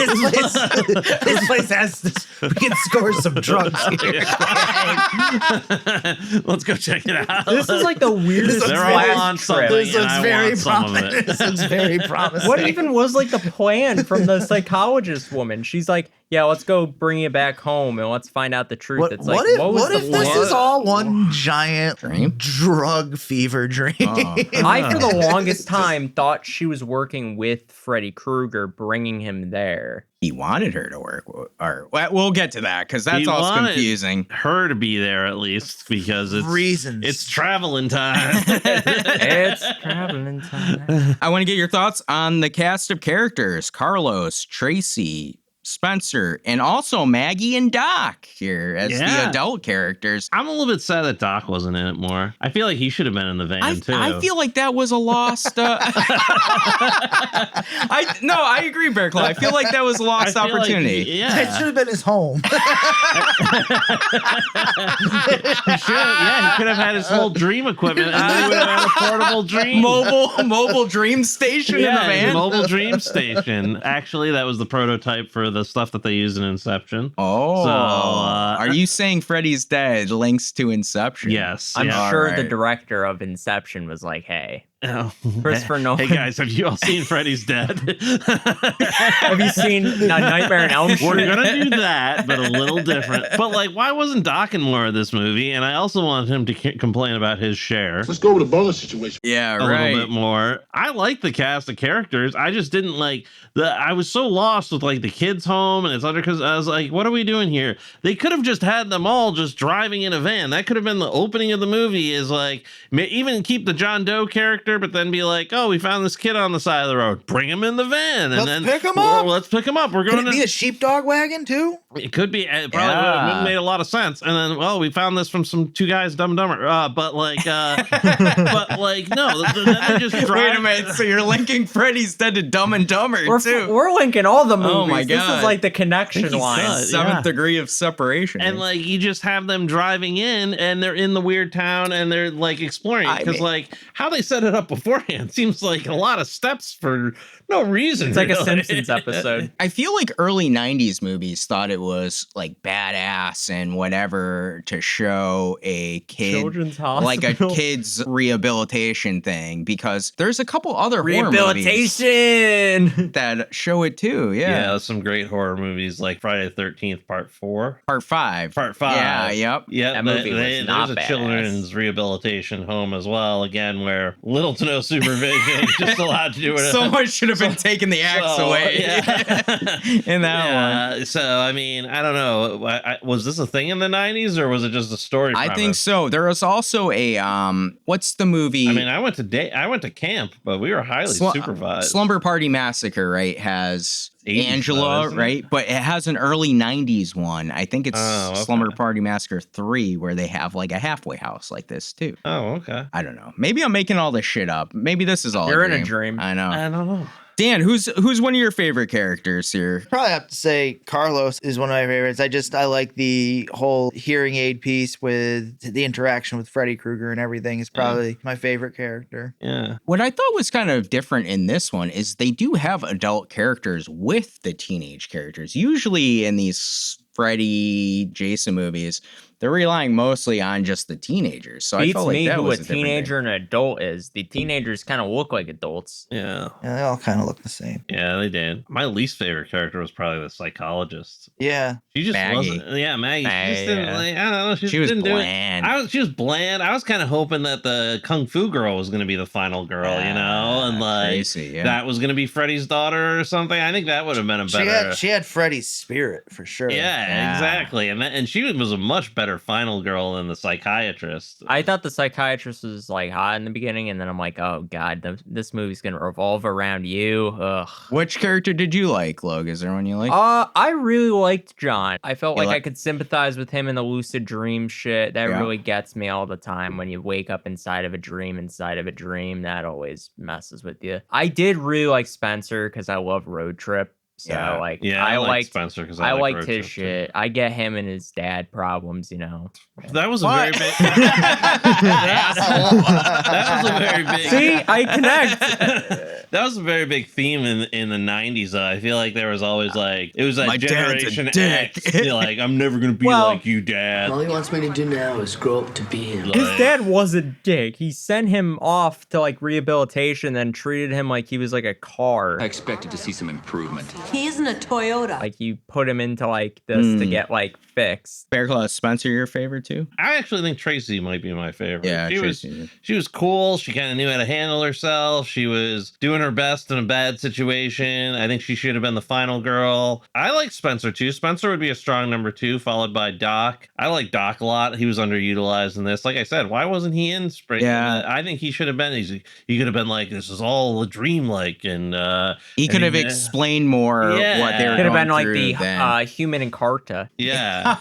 This place has this. We can score some drugs here. Let's go check it out. This is like the weirdest They're all class on trip. something. This and looks I very want some of promising. it. This looks very promising. What even was like the plan from the psychologist woman? She's like, yeah, let's go bring it back home and let's find out the truth. What, It's like, what if, what was what the if this plan? is all one giant Dream? drug fever dream? I, for the longest time, thought she was working with Freddy Krueger, bringing him there. He wanted her to work. Or we'll get to that because that's He all wanted confusing. Her to be there at least because it's Reasons. It's traveling time. It's traveling time. I want to get your thoughts on the cast of characters: Carlos, Tracy, Spencer, and also Maggie and Doc here as the Yeah. adult characters. I'm a little bit sad that Doc wasn't in it more. I feel like he should have been in the van too. I feel like that was a lost. I agree, Berkeley. I feel like that was a lost I feel like opportunity. It yeah, should have been his home. he could have had his whole dream equipment and then he would have had a portable dream. mobile dream station in the Yeah, van. mobile dream station. Actually, that was the prototype for the stuff that they used in Inception. Oh, So, are you saying Freddy's Dead links to Inception? Yes. I'm yeah. sure Alright. the director of Inception was like, hey, Oh. Christopher Nolan. Hey guys, have you all seen Freddy's Dead? have you seen Nightmare on Elm Street? We're gonna do that, but a little different. But like, why wasn't Doc in more of this movie? And I also wanted him to complain about his share Let's go with the brother situation. Yeah, a right. little bit more. I like the cast of characters. I just didn't like I was so lost with like the kids' home and it's under because I was like, what are we doing here? They could have just had them all just driving in a van. That could have been the opening of the movie. Is like even keep the John Doe character, but then be like, oh, we found this kid on the side of the road. Bring him in the van, and Let's then pick him up. Let's pick him up. We're Could going it be to. a sheepdog wagon too? It could be. It probably would have made a lot of sense. And then, well, we found this from some two guys, Dumb and Dumber. But like, no. Then they just drive. Wait a minute. So you're linking Freddy's Dead to Dumb and Dumber too? We're linking all the movies. Oh my This God. is like the connection he line. does. Seventh Yeah. degree of separation. And like you just have them driving in and they're in the weird town and they're like exploring it because like how they set it up beforehand seems like a lot of steps for no reason. It's like a really. Simpsons episode. I feel like early 90s movies thought it was like badass and whatever to show a kid Children's like a Hospital. kid's rehabilitation thing because there's a couple other horror movies Rehabilitation. that show it too. Yeah, some great horror movies like Friday the 13th Part 4. Part 5. Part 5. Yeah, yep. Yeah, That movie was not there's a badass. children's rehabilitation home as well. Again, where little to no supervision, just allowed to do whatever. Someone should have been taking the axe away in that one. So, I mean, I don't know. Was this a thing in the 90s or was it just a story I premise? think so. There was also a what's the movie? I mean, I went to camp, but we were highly supervised. Slumber Party Massacre, right, has 80s Angela, though, right? But it has an early 90s one. I think it's okay. Slumber Party Massacre 3, where they have like a halfway house like this too. Oh, okay. I don't know. Maybe I'm making all this shit up. Maybe this is all You're in a dream. I know. I don't know. Dan, who's one of your favorite characters here? Probably have to say Carlos is one of my favorites. I like the whole hearing aid piece with the interaction with Freddy Krueger and everything is probably my favorite character. Yeah. What I thought was kind of different in this one is they do have adult characters with the teenage characters. Usually in these Freddy, Jason movies, they're relying mostly on just the teenagers. So I Beats felt like me that who was a a different teenager thing. and an adult is. The teenagers kind of look like adults. Yeah. Yeah, they all kind of look the same. Yeah, they did. My least favorite character was probably the psychologist. Yeah. She just Maggie. wasn't. Yeah, Maggie. She just didn't. Yeah. Like, I don't know. She was didn't bland. Do it. She was bland. I was kind of hoping that the kung fu girl was going to be the final girl, you know, and like Tracy, yeah. that was going to be Freddy's daughter or something. I think that would have been a better. She had Freddy's spirit for sure. Yeah, exactly. And she was a much better final girl than the psychiatrist. I thought the psychiatrist was like hot in the beginning, and then I'm like, oh god, this movie's gonna revolve around you. Ugh. Which character did you like, Logan? Is there one you like? I really liked John. I felt You like I like- could sympathize with him in the lucid dream shit. That Yeah. really gets me all the time when you wake up inside of a dream. That always messes with you. I did really like Spencer because I love Road Trip. So Yeah. like, Yeah, I liked liked Spencer because I liked Road his Trip, too. shit. I get him and his dad problems, you know. That was a What? very big. that was a very big. See, I connect. That was a very big theme in the 90s. Though. I feel like there was always like it was like My dad's a Generation dick. X. You're like, I'm never gonna be Well- like you, Dad. All he wants me to do now is grow up to be him. Like- His dad was a dick. He sent him off to like rehabilitation, then treated him like he was like a car. I expected to see some improvement. He isn't a Toyota. Like you put him into like this to get like fixed. Bear Claw, Spencer, your favorite too? I actually think Tracy might be my favorite. Yeah, she was cool. She kind of knew how to handle herself. She was doing her best in a bad situation. I think she should have been the final girl. I like Spencer too. Spencer would be a strong number 2, followed by Doc. I like Doc a lot. He was underutilized in this. Like I said, why wasn't he in Spring? Yeah. I think he should have been. He could have been like, this is all a dream, like, and He could have explained more Yeah. what they were Could have going been like through the then. human Encarta. yeah.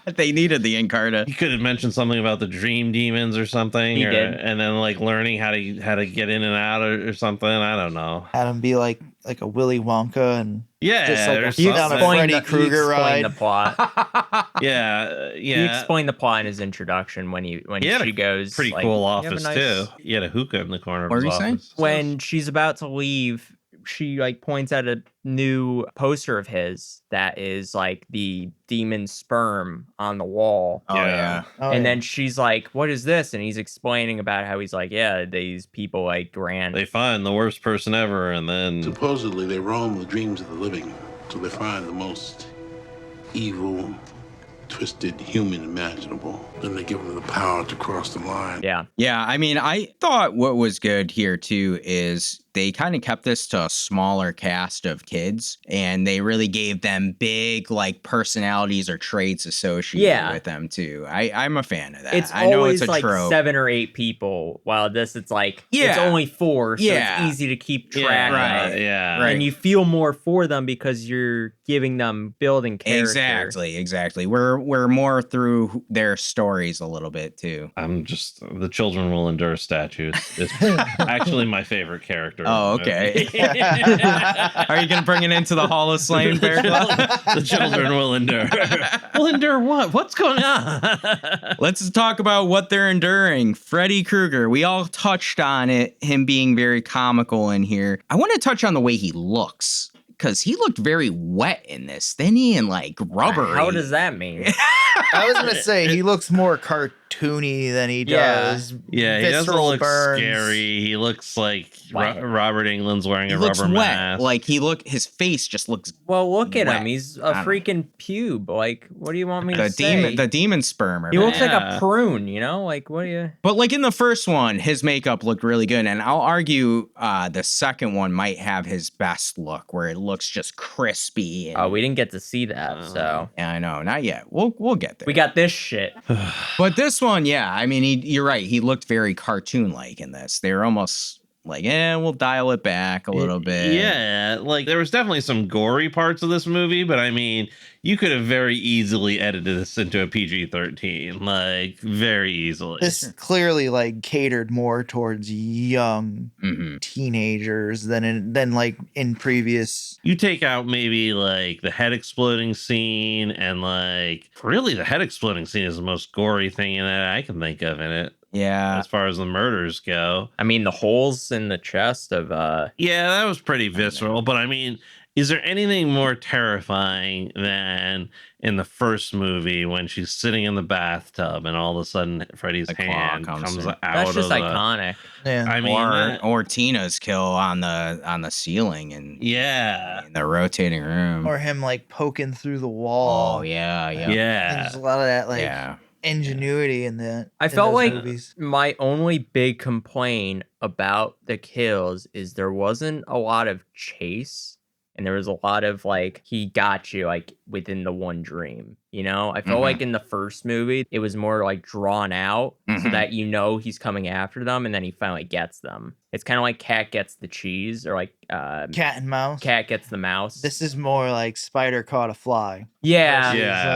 They needed the Encarta. He could have mentioned something about the dream demons or something. He did. And then like learning how to get in and out or something. I don't know. Had him be like a Willy Wonka and Yeah, just like or a something. down a Freddy he Krueger explained ride. the plot. Yeah, He yeah. explained the plot in his introduction when He had she a goes pretty like, cool "You have a office nice-" too. He had a hookah in the corner of What his were you saying? office. When she's about to leave, she like points at a new poster of his that is like the demon sperm on the wall. Oh, yeah. Oh, And yeah. then she's like, "What is this?" And he's explaining about how he's like, "Yeah, these people like ran." they find the worst person ever, and then Supposedly, they roam the dreams of the living till they find the most evil, twisted human imaginable. Then they give them the power to cross the line. Yeah. Yeah, I mean, I thought what was good here too is they kind of kept this to a smaller cast of kids, and they really gave them big like personalities or traits associated Yeah. with them too. I'm a fan of that. It's I know always it's a like trope. 7 or 8 people, while this it's like it's Yeah. only 4, so Yeah. it's easy to keep yeah, track right. of. yeah, Right. And you feel more for them because you're giving them building character. Exactly. We're more through their stories a little bit too. I'm just the children will endure statues. It's actually my favorite character. Oh, in the movie. okay. Are you gonna bring it into the Hall of Slain, Bear Claw? The children will endure. Will endure what? What's going on? Let's talk about what they're enduring. Freddy Krueger. We all touched on it, him being very comical in here. I want to touch on the way he looks, because he looked very wet in this, didn't he? And like rubbery. How does that mean? I was gonna say he looks more cartoony cartoony than he Yeah. does. Yeah, he doesn't visceral look burns. scary. He looks like Wet. Robert Englund's wearing He a looks rubber wet. mask. Like his face just looks. Well, look at Wet. him. He's I a don't freaking pube. Like, what do you want me to the say? demon sperm. He looks like Yeah. a prune, you know? Like, what do you... But like in the first one, his makeup looked really good, and I'll argue the second one might have his best look, where it looks just crispy. And, Oh, we didn't get to see that, so... yeah, I know, not yet. We'll get there. We got this shit. But this one, yeah, I mean, you're right. He looked very cartoon-like in this. They were almost like, we'll dial it back a little bit. Yeah, like there was definitely some gory parts of this movie, but I mean, you could have very easily edited this into a PG-13, like very easily. This clearly like catered more towards young teenagers than like in previous. You take out maybe like the head exploding scene, and like really the head exploding scene is the most gory thing that I can think of in it. Yeah. As far as the murders go. I mean, the holes in the chest of... Yeah, that was pretty visceral, but I mean, is there anything more terrifying than in the first movie when she's sitting in the bathtub and all of a sudden Freddy's hand comes out? That's just of iconic. Yeah. I mean, or Tina's kill on the ceiling and yeah, in the rotating room, Or him like poking through the wall. Oh yeah. And there's a lot of that like ingenuity in that. I felt like movies. my only big complaint about the kills is there wasn't a lot of chase, and there was a lot of like he got you like within the one dream. You know, I felt like in the first movie it was more like drawn out so that you know he's coming after them, and then he finally gets them. It's kind of like cat gets the cheese, or like cat and mouse. Cat gets the mouse. This is more like spider caught a fly. Yeah.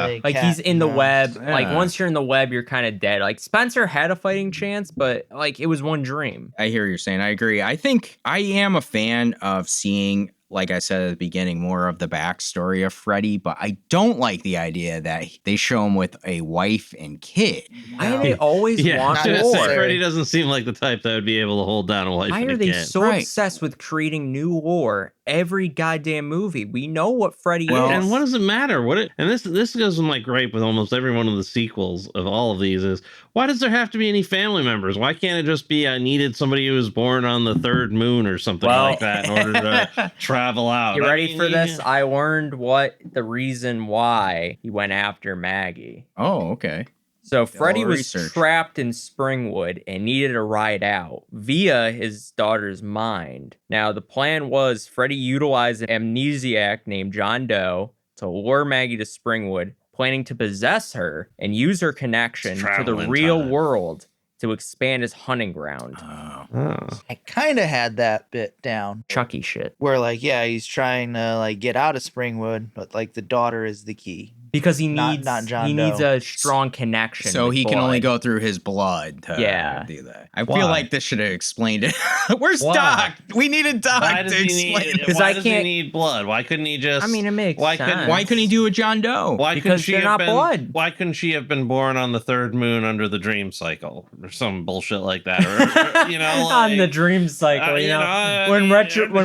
versus, Like cat he's in and the mouse. web. Like Yeah. once you're in the web, you're kind of dead. Like Spencer had a fighting chance, but like it was one dream. I hear what you're saying. I agree. I think I am a fan of seeing, like I said at the beginning, more of the backstory of Freddy, but I don't like the idea that they show him with a wife and kid. Why do they always want Just more? say Freddy doesn't seem like the type that would be able to hold down a wife Why and are a they kid. so obsessed with creating new lore every goddamn movie? We know what Freddy is. And what does it matter? And this goes in my gripe with almost every one of the sequels of all of these is, why does there have to be any family members? Why can't it just be I needed somebody who was born on the third moon or something like that in order to travel out? You ready for this? I learned what the reason why he went after Maggie. Oh, okay. So Freddy was research. trapped in Springwood and needed a ride out via his daughter's mind. Now, the plan was Freddy utilized an amnesiac named John Doe to lure Maggie to Springwood, planning to possess her and use her connection to the Traveling real time. world to expand his hunting ground. I kind of had that bit down. Chucky shit. Where like, yeah, he's trying to like get out of Springwood, but like the daughter is the key. Because he Not- needs not John he Doe. needs a strong connection. So with he can only blood. go through his blood to Yeah. do that. I Why? feel like this should have explained it. Where's Why? Doc? We needed Doc Why to does he explain need? it. Because Why I does he can't- need blood? Why couldn't he just? I mean, it makes why sense. couldn't Why couldn't he do a John Doe? Why couldn't Because she they're have not been? blood. Why couldn't she have been born on the third moon under the dream cycle or some bullshit like that? Or, you know, on the like, dream cycle, you know, I when mean,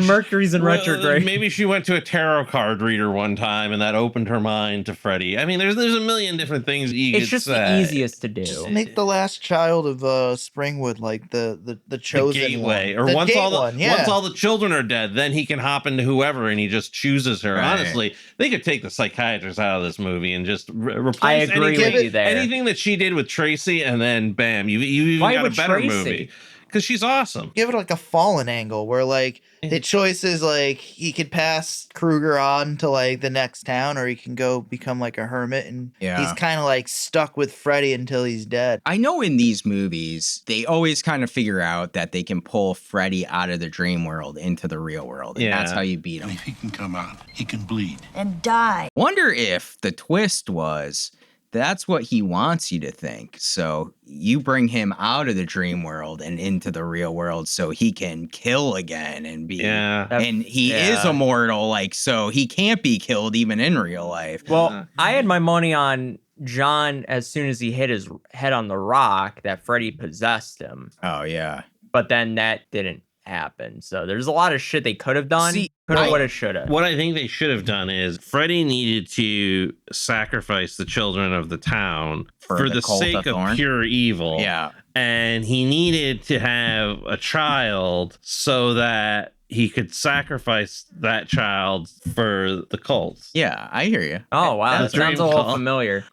Mercury's in well, retrograde. Maybe she went to a tarot card reader one time and that opened her mind to Freddy. I mean, there's a million different things you It's could just say. the easiest to do. Just make the last child of Springwood like the The chosen gateway, one. or once gate all the one, yeah. once all the children are dead, then he can hop into whoever and he just chooses her. Right. Honestly, they could take the psychiatrist out of this movie and just replace I agree anything, with you there. anything that she did with Tracy, and then bam, you even Why got a with better Tracy? movie because she's awesome. Give it like a fallen angle where like the choice is like he could pass Krueger on to like the next town, or he can go become like a hermit, and Yeah. he's kind of like stuck with Freddy until he's dead. I know in these movies, they always kind of figure out that they can pull Freddy out of the dream world into the real world. And that's Yeah. how you beat him. If he can come out, he can bleed. And die. Wonder if the twist was that's what he wants you to think. So you bring him out of the dream world and into the real world so he can kill again and be. Yeah. And he is immortal, like, so he can't be killed even in real life. Well, I had my money on John as soon as he hit his head on the rock that Freddy possessed him. Oh, yeah. But then that didn't happen. So there's a lot of shit they could have done. See, Coulda, woulda, shoulda. What I think they should have done is Freddy needed to sacrifice the children of the town for the cult sake of Thorn. pure evil. Yeah. And he needed to have a child so that he could sacrifice that child for the cult. Yeah, I hear you. Oh, wow. That That's sounds a dream little call. familiar.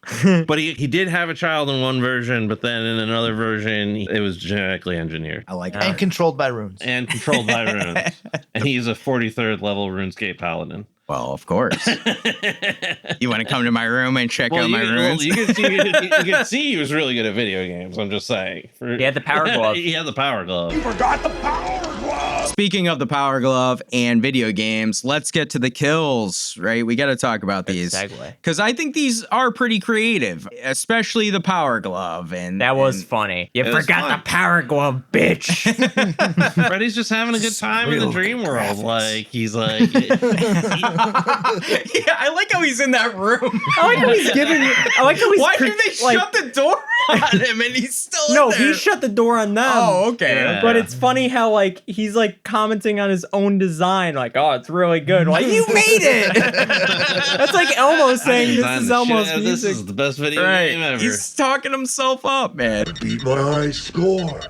But he did have a child in one version, but then in another version, it was genetically engineered. I like And that. controlled by runes. And controlled by runes. And he's a 43rd level RuneScape paladin. Well, of course. You want to come to my room and check out my runes? You can see he was really good at video games. I'm just saying. He had the power glove. He had the power glove. You forgot the power glove! Speaking of the Power Glove and video games, let's get to the kills, right? We got to talk about these. Segue. Because I think these are pretty creative, especially the Power Glove. And That was funny. You It was forgot fun. the power glove, bitch. Freddy's just having a good time in the dream world. Like, he's like... Yeah, I like how he's in that room. I like how he's giving you. I like how he's. Why did they shut the door on him and he's still in No, there? he shut the door on them. Oh, okay. Yeah. But it's funny how like he's like commenting on his own design, like, "Oh, it's really good." Like, you made it. That's like Elmo saying, "This is Elmo's This music." is the best video Right. game ever. He's talking himself up, man. Beat my high score.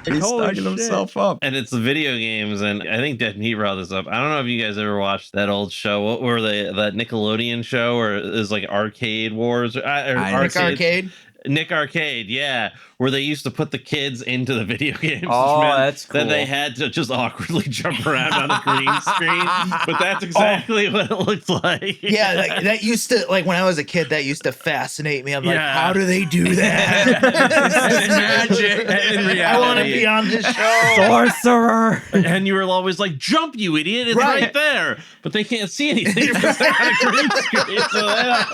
He's Holy talking shit. himself up. And it's the video games, and I think Dead Meat brought this up. I don't know if you guys ever watched that old show, what were they? That Nickelodeon show, or it was like Arcade Wars, or Nick Arcade. Nick Arcade, yeah, where they used to put the kids into the video games. Oh, which meant that's That they cool. had to just awkwardly jump around on a green screen, but that's exactly what it looked like. Yeah, like, that used to, like when I was a kid, that used to fascinate me. I'm like, Yeah. how do they do that? This is magic. In reality, I want to be on this show. Sorcerer. and you were always like, "Jump, you idiot! It's right there." But they can't see anything because they're on a green screen, so they don't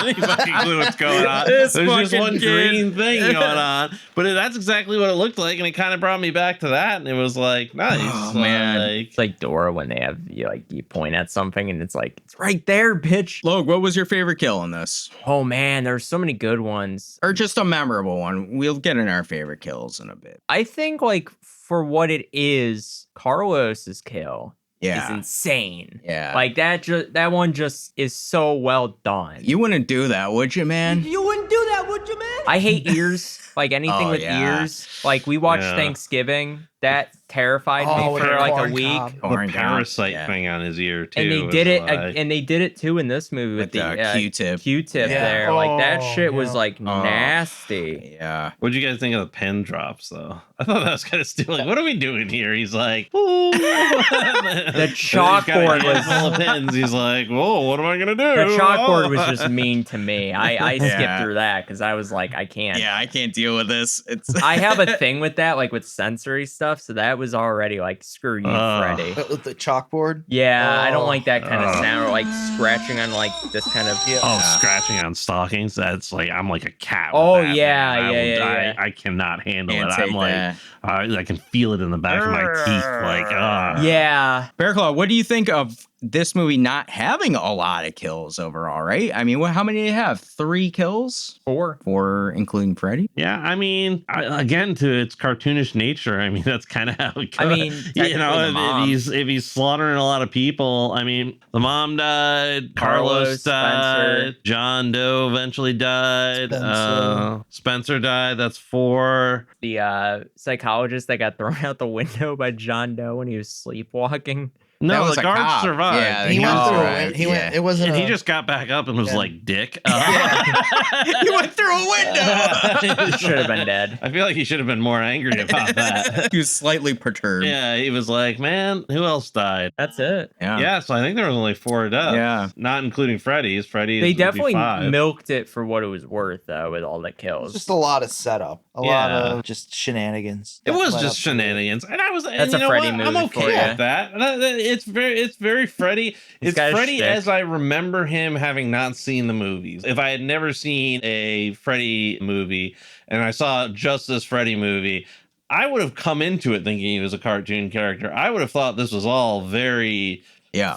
any fucking clue what's going on. This There's just fucking one kid. green thing going on, but that's exactly what it looked like, and it kind of brought me back to that, and it was like, nice. Oh, man. Like, It's like Dora when they have you point at something and it's like it's right there, bitch. Logue, what was your favorite kill in this? Oh man, there's so many good ones. Or just a memorable one? We'll get in our favorite kills in a bit. I think like for what it is, Carlos's kill is Yeah. insane. Yeah. Like that one just is so well done. You wouldn't do that, would you, man? You wouldn't do that, would you, man? I hate ears. Like anything Oh, with yeah. ears. Like we watched Yeah. Thanksgiving. That terrified Oh, me with for the like a corn week. cob. the Corn cob, parasite yeah. thing on his ear too. And they was did it, like- and they did it too in this movie with, With the the Q-tip. Q-tip Yeah. there. Like that Oh, shit was yeah. like nasty. Yeah. What'd you guys think of the pen drops, though? I thought that was kind of stupid. Like, what are we doing here? He's like, "Ooh." The chalkboard was full of pins. He's like, "Whoa, what am I gonna do?" the chalkboard was just mean to me. I skipped Yeah. through that because I was like, I can't. Yeah, I can't deal with this. It's I have a thing with that, like with sensory stuff. So that was already like, screw you, Freddy. With the chalkboard. Yeah, I don't Oh. like that kind of sound, or like scratching on like this kind of. Oh, scratching on stockings. That's like I'm like a cat. With Oh, that, yeah, man. yeah. I cannot handle Can't it. take I'm like, that. I can feel it in the back of my teeth. Like, Yeah. Bear Claw, what do you think of this movie not having a lot of kills overall, right? I mean, how many do you have? 3 kills? 4. 4, including Freddy? Yeah, I mean, again, to its cartoonish nature, I mean, that's kind of how it goes. I mean, you know, technically the mom. if he's slaughtering a lot of people, I mean, the mom died, Carlos died, Spencer. John Doe eventually died, Spencer. Spencer died. That's 4. The psychologist that got thrown out the window by John Doe when he was sleepwalking. No, That was the a guards cop. survived. Yeah, He went Oh, through right, it. He yeah. went. It wasn't. And he a- just got back up and was Yeah. like, "Dick." You went through a window! Should have been dead. I feel like he should have been more angry about that. He was slightly perturbed. Yeah, he was like, "Man, who else died?" That's it. Yeah, so I think there was only 4 deaths. Yeah. Not including Freddy's. Freddy's They would be definitely 5. milked it for what it was worth, though, with all the kills. Just a lot of setup. A lot Yeah. of just shenanigans. It was Led just up to it. shenanigans, and I was. That's and you a know Freddy what? I'm movie okay for ya. with that. It's very Freddy. He's It's got a Freddy shtick. as I remember him, having not seen the movies. If I had never seen a Freddy movie and I saw just this Freddy movie, I would have come into it thinking he was a cartoon character. I would have thought this was all very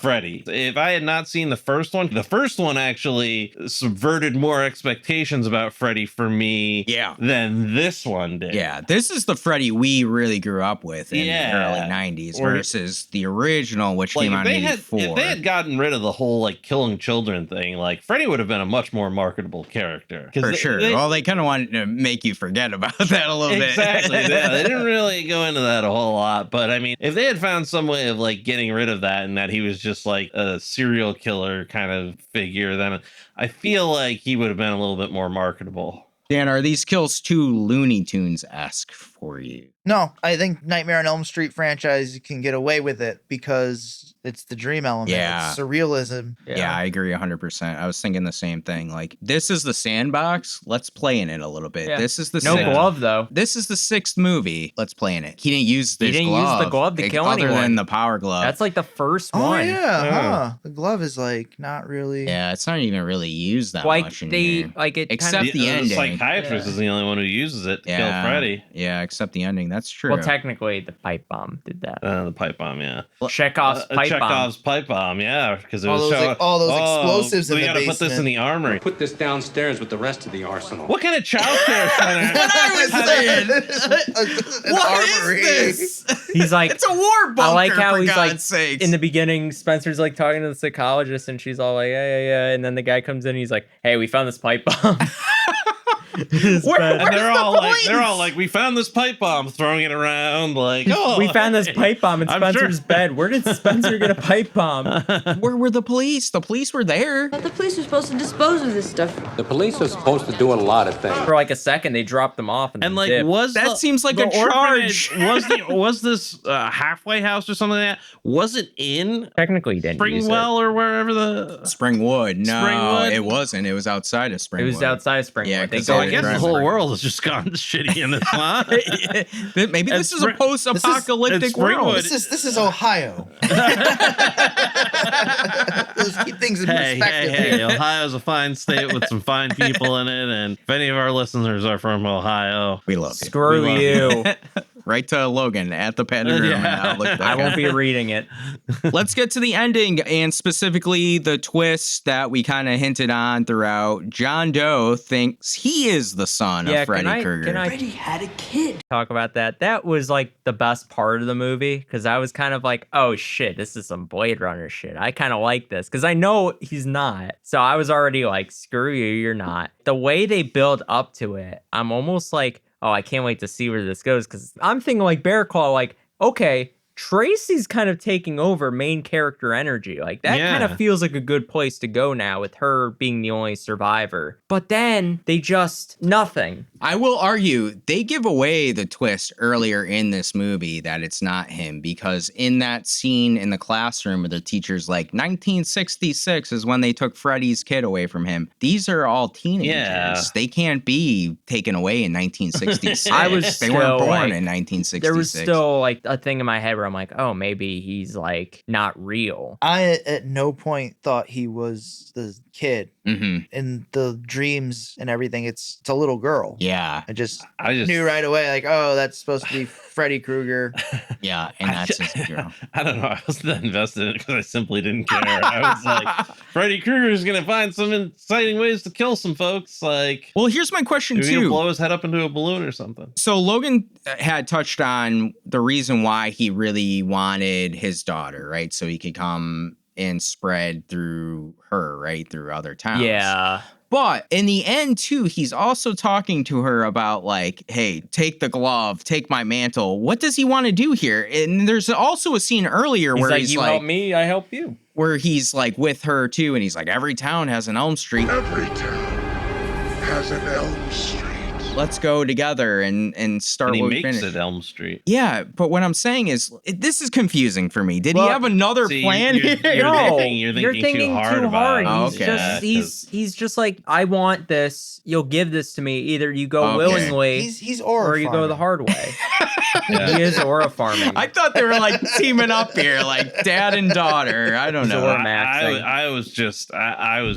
Freddy. If I had not seen the first one actually subverted more expectations about Freddy for me than this one did. Yeah, this is the Freddy we really grew up with in the early 90s versus the original, which came out in 84. If they had gotten rid of the whole like killing children thing, like Freddy would have been a much more marketable character. For sure. Well, they kind of wanted to make you forget about that a little bit. Exactly. Yeah, they didn't really go into that a whole lot. But I mean, if they had found some way of like getting rid of that and that he was just like a serial killer kind of figure, then I feel like he would have been a little bit more marketable. Dan, are these kills too Looney Tunes-esque for you? No, I think Nightmare on Elm Street franchise can get away with it because it's the dream element. Yeah. It's surrealism. Yeah, I agree 100%. I was thinking the same thing. Like, this is the sandbox. Let's play in it a little bit. Yeah. This is the glove, though. This is the 6th movie. Let's play in it. He didn't use this use the glove to kill other anyone. than the power glove. That's like the first Oh, one. yeah. The glove is like not really. Yeah, it's not even really used that Like much in they here. like it Except kind of, the ending. The psychiatrist is the only one who uses it to kill Freddy. Yeah, except the ending. That's true. Well, technically, the pipe bomb did that. The pipe bomb, yeah. Chekhov's pipe bomb. Chekhov's pipe bomb, yeah. Because it All was those, all those explosives in we the gotta basement. put this in the armory. Put this downstairs with the rest of the arsenal. What kind of childcare center? What is this? He's like, it's a war bunker. I like how for he's God's like sakes. in the beginning. Spencer's like talking to the psychologist, and she's all like, yeah, and then the guy comes in, and he's like, hey, we found this pipe bomb. And they're all like, we found this pipe bomb, throwing it around like, oh, we found this pipe bomb in Spencer's bed. Where did Spencer get a pipe bomb? Where were the police? The police were there. But the police are supposed to dispose of this stuff. The police are supposed to do a lot of things. For like a second, they dropped them off and like dipped. That seems like a charge. Was this halfway house or something like that? Was it in Technically, he didn't use Springwell or wherever the Springwood? No, Springwood? It wasn't. It was outside of Springwood. It was outside of Springwood. Yeah, They because go I guess the whole world has just gone shitty in this line. Maybe this is a post-apocalyptic world. This is Ohio. Let's keep things in perspective. Hey, Ohio's a fine state with some fine people in it, and if any of our listeners are from Ohio, we love you. Screw you. Right to Logan at the Pentagram. I won't be reading it. Let's get to the ending, and specifically the twist that we kind of hinted on throughout. John Doe thinks he is the son of Freddy Krueger. Freddy had a kid. Talk about that. That was like the best part of the movie because I was kind of like, oh shit, this is some Blade Runner shit. I kind of like this because I know he's not. So I was already like, screw you, you're not. The way they build up to it, I'm almost like, oh, I can't wait to see where this goes because I'm thinking like Bear Claw, like, okay, Tracy's kind of taking over main character energy. Like that kind of feels like a good place to go now with her being the only survivor. But then they just nothing. I will argue they give away the twist earlier in this movie that it's not him because in that scene in the classroom where the teacher's like 1966 is when they took Freddy's kid away from him. These are all teenagers. Yeah. They can't be taken away in 1966. They weren't born in 1966. There was still like a thing in my head where I'm like, oh, maybe he's like not real. I at no point thought he was the kid. In the dreams and everything, it's a little girl. Yeah. I just knew right away, like, oh, that's supposed to be Freddy Krueger. Yeah, and that's his girl. I don't know. I wasn't that invested in it because I simply didn't care. I was like, Freddy Krueger is going to find some exciting ways to kill some folks. Like, well, here's my question too. Gonna blow his head up into a balloon or something. So Logan had touched on the reason why he really wanted his daughter, right? So he could come and spread through her, right? Through other towns. Yeah. But in the end, too, he's also talking to her about like, hey, take the glove, take my mantle. What does he want to do here? And there's also a scene earlier where he's you like, help me, I help you. Where he's like with her, too. And he's like, every town has an Elm Street. Every town has an Elm Street. Let's go together and start and he what we makes finish. it Elm Street. Yeah, but what I'm saying is, this is confusing for me. Did he have another plan here? You're thinking too hard about it. He's just he's just like, I want this. You'll give this to me. Either you go willingly, he's or you go the hard way. He is aura farming. I thought they were like teaming up here, like dad and daughter. I don't know. I was just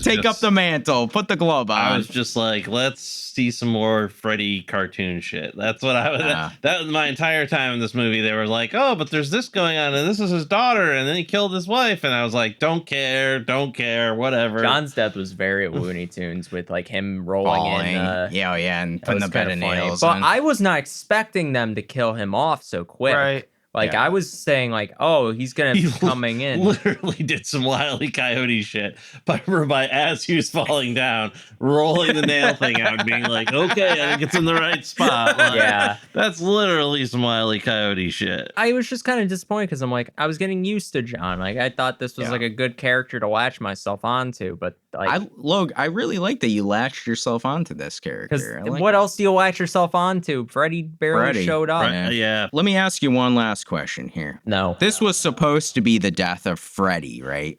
Take up the mantle, put the glove on. I was just like, let's see some more Freddy cartoon shit. That's what I was. That was my entire time in this movie. They were like, oh, but there's this going on, and this is his daughter, and then he killed his wife, and I was like, don't care, whatever. John's death was very Looney Tunes with like him rolling in. And putting the bed of nails. But I was not expecting them to kill him off so quick. Right. Like I was saying, like, oh, he's gonna be coming in. Literally did some Wile E. Coyote shit by as he was falling down, rolling the nail thing out, and being like, okay, I think it's in the right spot. Like, yeah, that's literally some Wile E. Coyote shit. I was just kind of disappointed because I'm like, I was getting used to John. Like I thought this was like a good character to latch myself onto, but like, I really like that you latched yourself onto this character. What else do you latch yourself onto? Freddy barely showed up. Yeah. Let me ask you one last question here. No. This was supposed to be the death of Freddy, right?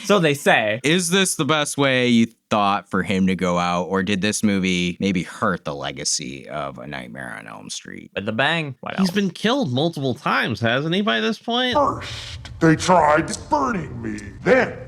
So they say. Is this the best way you thought for him to go out, or did this movie maybe hurt the legacy of A Nightmare on Elm Street? With the bang. He's been killed multiple times, hasn't he, by this point? First, they tried burning me. Then,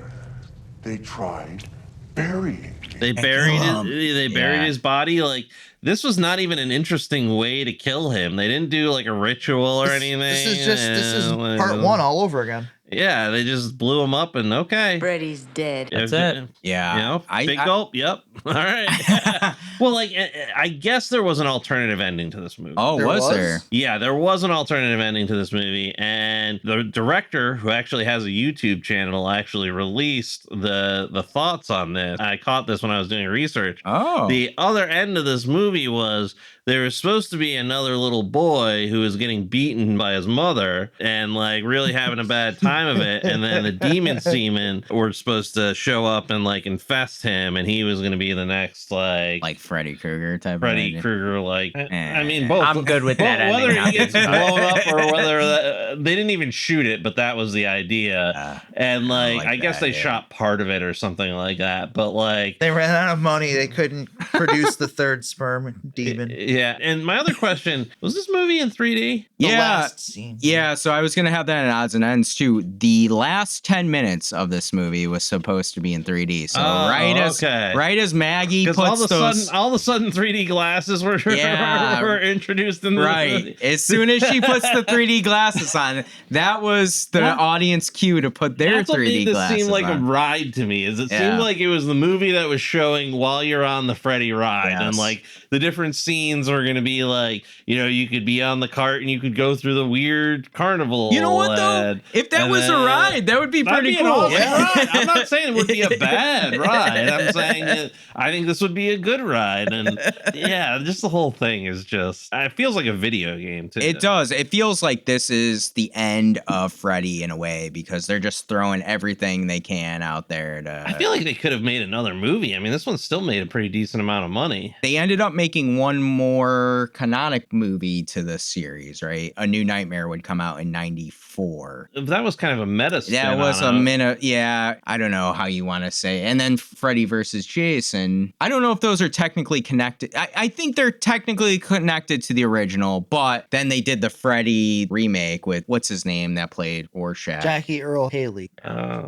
they tried burying me. They buried his body. Like, this was not even an interesting way to kill him. They didn't do like a ritual or anything. This is part one all over again. Yeah, they just blew him up and okay. Freddy's dead. That's it. Yeah. You know, big gulp. Yep. All right. Well, like, I guess there was an alternative ending to this movie. Oh, was there? Yeah, there was an alternative ending to this movie. And the director, who actually has a YouTube channel, actually released the thoughts on this. I caught this when I was doing research. Oh. The other end of this movie was there was supposed to be another little boy who was getting beaten by his mother and like really having a bad time of it. And then the demon seamen were supposed to show up and like infest him, and he was going to be the next like Freddy Krueger type. Freddy Krueger, like I mean, both. I'm good with that. Whether he gets blown up or whether they didn't even shoot it, but that was the idea. And like I guess they shot part of it or something like that. But like they ran out of money, they couldn't produce the third sperm demon. Yeah, and my other question, was this movie in 3D? The last scene. Yeah, so I was going to have that in odds and ends too. The last 10 minutes of this movie was supposed to be in 3D. So right as Maggie puts all of a sudden 3D glasses were introduced in the movie. As soon as she puts the 3D glasses on, that was the audience cue to put their 3D glasses on. That's what made this seem like a ride to me. It seemed like it was the movie that was showing while you're on the Freddy ride. Yes. And like the different scenes were going to be like, you know, you could be on the cart and you could go through the weird carnival. You know what though? If that was a ride, that would be pretty cool. I'm not saying it would be a bad ride. I'm saying that I think this would be a good ride. And yeah, just the whole thing is just, it feels like a video game too. It does. It feels like this is the end of Freddy in a way, because they're just throwing everything they can out there to. I feel like they could have made another movie. I mean, this one still made a pretty decent amount of money. They ended up making one more canonic movie to the series, right? A New Nightmare would come out in 94. That was kind of a meta spin. That was a minute. Yeah, I don't know how you want to say. And then Freddy versus Jason. I don't know if those are technically connected. I think they're technically connected to the original, but then they did the Freddy remake with what's his name that played Rorschach? Jackie Earl Haley.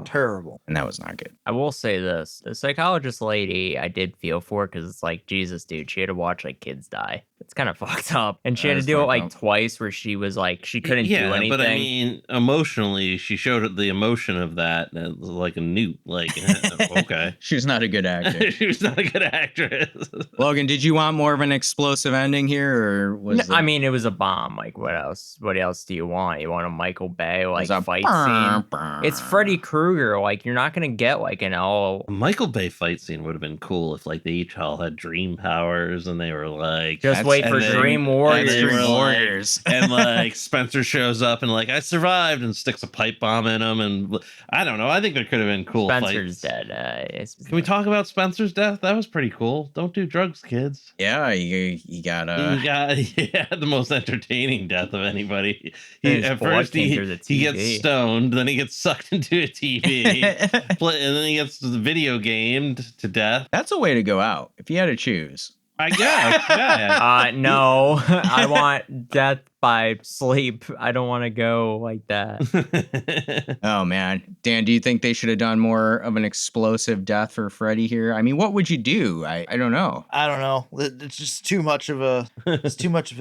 Terrible. And that was not good. I will say this. The psychologist lady, I did feel for, because it's like, Jesus, dude, she had to watch like kids die. It's kind of fucked up. And she had to do it like twice, where she was like, she couldn't do anything. But I mean, emotionally, she showed the emotion of that like a newt. Like, okay. She was not a good actor. She was not a good actress. Logan, did you want more of an explosive ending here, or was I mean, it was a bomb. Like, what else? What else do you want? You want a Michael Bay like fight scene? It's Freddy Krueger. Like, you're not gonna get like an all. A Michael Bay fight scene would have been cool if like they each all had dream powers and they were like just wait for Dream Warriors. And like Spencer shows up and like, I survived, and sticks a pipe bomb in him. And I don't know. I think there could have been cool Spencer's fights. dead. Can we talk about Spencer's death? That was pretty cool. Don't do drugs, kids. Yeah, you got the most entertaining death of anybody. At first he gets stoned, then he gets sucked into a TV, and then he gets video gamed to death. That's a way to go out if you had to choose. I guess. Yeah. No, I want death by sleep. I don't want to go like that. Oh man, Dan, do you think they should have done more of an explosive death for Freddy here? I mean, what would you do? I don't know. I don't know. It's just too much of a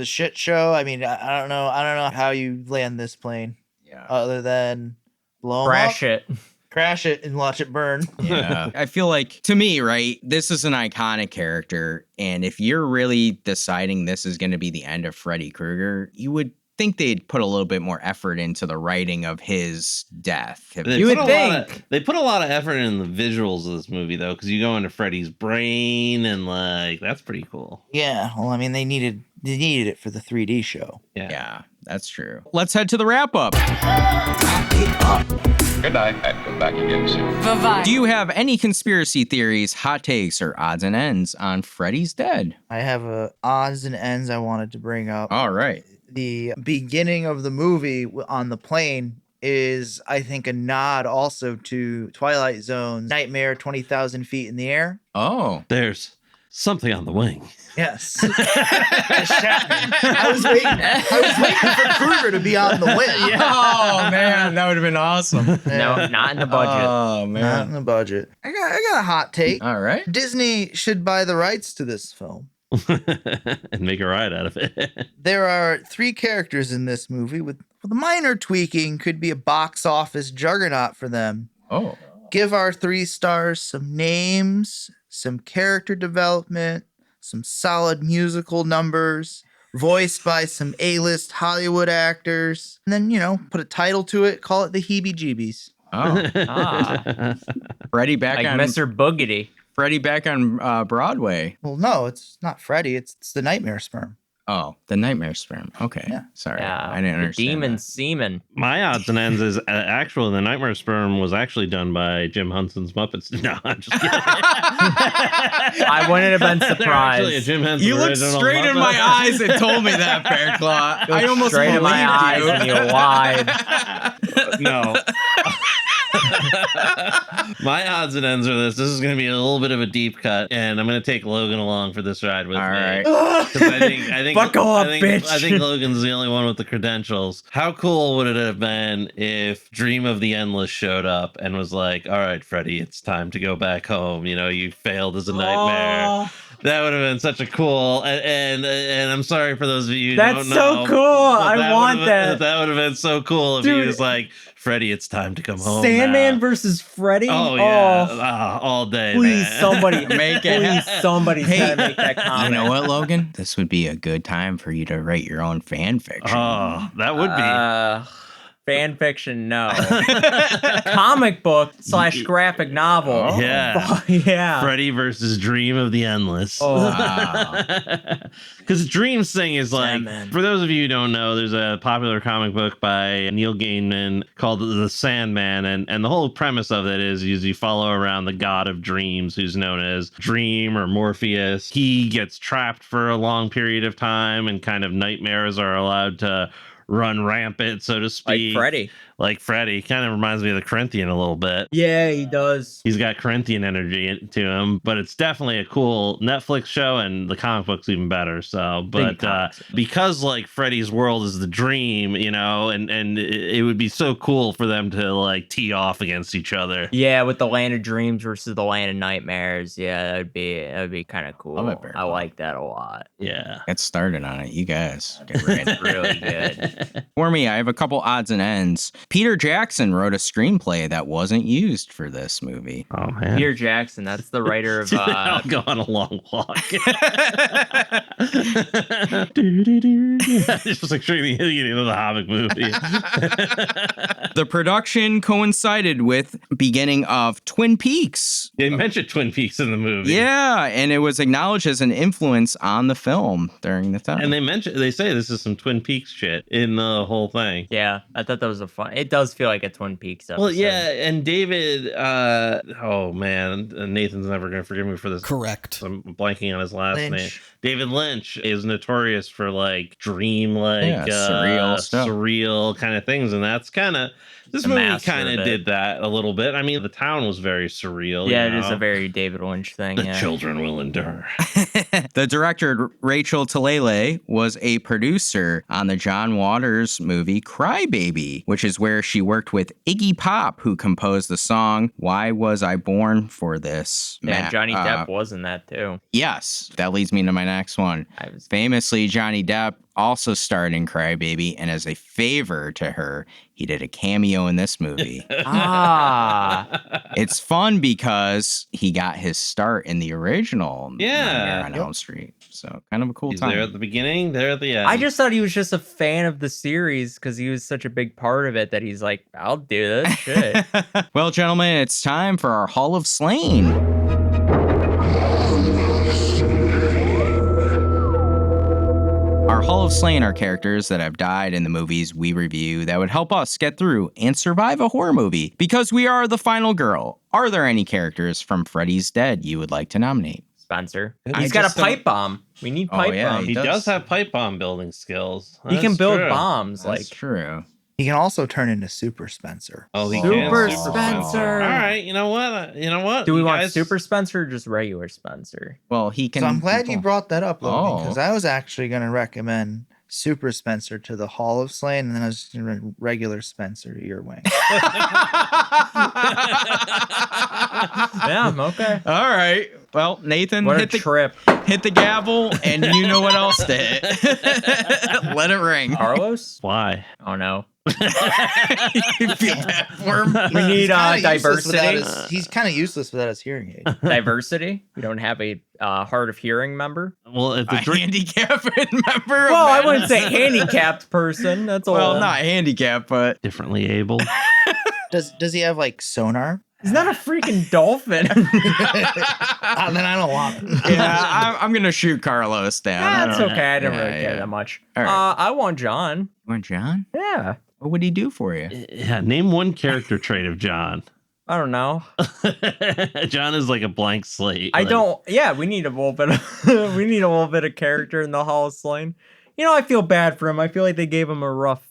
shit show. I mean, I don't know. I don't know how you land this plane. Yeah. Other than blow 'em Crash up, it. crash it, and watch it burn. Yeah. I feel like, to me, right, this is an iconic character. And if you're really deciding this is going to be the end of Freddy Krueger, you would think they'd put a little bit more effort into the writing of his death. You would think. They put a lot of effort in the visuals of this movie, though, because you go into Freddy's brain and, like, that's pretty cool. Yeah. Well, I mean, they needed it for the 3D show. Yeah, that's true. Let's head to the wrap up. Good night, and come back again soon. Bye-bye. Do you have any conspiracy theories, hot takes, or odds and ends on Freddy's dead? I have odds and ends I wanted to bring up. All right. The beginning of the movie on the plane is, I think, a nod also to Twilight Zone's Nightmare 20,000 Feet in the Air. Oh. There's something on the wing. Yes. I was waiting for Krueger to be on the wing. Oh, man, that would have been awesome. No, not in the budget. Oh, Not in man. the budget. I got a hot take. All right. Disney should buy the rights to this film. And make a ride out of it. There are 3 characters in this movie with a minor tweaking could be a box office juggernaut for them. Oh. Give our 3 stars some names, some character development, some solid musical numbers, voiced by some A-list Hollywood actors, and then, put a title to it, call it the Heebie-Jeebies. Oh. Freddy back Like on Mr. Boogedy. Freddy back on Broadway. Well, no, it's not Freddy, it's the Nightmare Sperm. Oh, the Nightmare Sperm. Okay. Yeah. Sorry. Yeah, I didn't the understand. demon that. semen. My odds and ends is actually the Nightmare Sperm was actually done by Jim Henson's Muppets. No, I'm just kidding. I wouldn't have been They're actually a surprised. Jim Henson You looked original straight in my Muppet. eyes and told me that, Bearclaw. I almost Straight in my eyes believed you. and you lied. No. My odds and ends are this. This is going to be a little bit of a deep cut, and I'm going to take Logan along for this ride with All me. right. 'Cause I think Buckle up, bitch. I think Logan's the only one with the credentials. How cool would it have been if Dream of the Endless showed up and was like, "All right, Freddy, it's time to go back home. You failed as a nightmare." Oh, That would have been such a cool, and I'm sorry for those of you who that's don't know. so cool. but I want that. That would have been so cool if he Dude. was like, "Freddy, it's time to come home." Sandman now." versus Freddy. Oh yeah, Oh, all day. please, man. somebody Make it Please, somebody's gotta make that comment. You know what, Logan? This would be a good time for you to write your own fan fiction. Oh, that would be. Fan fiction, no. Comic book / graphic novel. Oh. Yeah. Yeah. Freddy versus Dream of the Endless. Oh, Wow. Because Dream's thing is like, Sandman. for those of you who don't know, there's a popular comic book by Neil Gaiman called The Sandman. And the whole premise of it is you follow around the god of dreams, who's known as Dream or Morpheus. He gets trapped for a long period of time, and kind of nightmares are allowed to run rampant, so to speak. Like Freddy. Kind of reminds me of the Corinthian a little bit. Yeah, he does. He's got Corinthian energy to him, but it's definitely a cool Netflix show, and the comic book's even better. So, but because like Freddy's world is the dream, and it would be so cool for them to like tee off against each other. Yeah, with the Land of Dreams versus the Land of Nightmares. Yeah, that'd be kind of cool. I like that a lot. Yeah. Get started on it, you guys. Get ready. Really good. For me, I have a couple odds and ends. Peter Jackson wrote a screenplay that wasn't used for this movie. Oh, man. Peter Jackson, that's the writer of... I'll go on a long walk. Just like straight into the Hobbit movie. The production coincided with beginning of Twin Peaks. They mentioned Twin Peaks in the movie. Yeah, and it was acknowledged as an influence on the film during the time. And they say this is some Twin Peaks shit in the whole thing. Yeah, I thought that was a fun... It does feel like a Twin Peaks episode. Well, yeah, and David, oh man, Nathan's never going to forgive me for this. Correct. I'm blanking on his last Lynch. name. David Lynch is notorious for like dream, like surreal stuff. surreal kind of things, and that's kind of This the movie master kind of of it. did that a little bit. I mean, the town was very surreal. Yeah, you it is know? a very David Lynch thing. The Yeah. children will endure. The director, Rachel Talalay, was a producer on the John Waters movie Cry Baby, which is where she worked with Iggy Pop, who composed the song Why Was I Born for This? Yeah, Johnny Depp was in that too. Yes, that leads me to my next one. Famously, Johnny Depp also starred in Cry Baby, and as a favor to her, he did a cameo in this movie. It's fun because he got his start in the original Nightmare on Elm Street. So kind of a cool He's time. there at the beginning, there at the end. I just thought he was just a fan of the series because he was such a big part of it that he's like, I'll do this shit. Well, gentlemen, it's time for our Hall of Slain. Our Hall of Slain are characters that have died in the movies we review that would help us get through and survive a horror movie. Because we are the final girl, are there any characters from Freddy's Dead you would like to nominate? Spencer. He's got a pipe bomb. We need pipe bombs. He does have pipe bomb building skills. He can That's build true. bombs. That's true. He can also turn into Super Spencer. Oh, he Super can. Spencer. All right, you know what? You know what? Do we You want guys- Super Spencer or just regular Spencer? Well, he can. So I'm glad you brought that up, Logan, because Oh. I was actually going to recommend Super Spencer to the Hall of Slain, and then I was going to regular Spencer to your wing. Yeah, okay. All right. Well, Nathan, What a hit trip. the gavel, and you know what else to hit. Let it ring. Carlos? Why? Oh, no. You feel bad for him? We need diversity. He's kind of useless without his hearing aid. Diversity. We don't have a hard of hearing member. Well, if A handicapped member. Well, I wouldn't say handicapped person. That's all. Well, not handicapped, but differently able. Does he have like sonar? He's not a freaking dolphin. Then I don't want it. yeah, I'm gonna shoot Carlos down. That's okay. I don't Yeah, really care yeah. that much. All right. I want John. You want John? Yeah. What would he do for you? Yeah, name one character trait of John. I don't know. John is like a blank slate. I don't. Yeah, we need a little bit of of character in the Hall of Slain. You know, I feel bad for him. I feel like they gave him a rough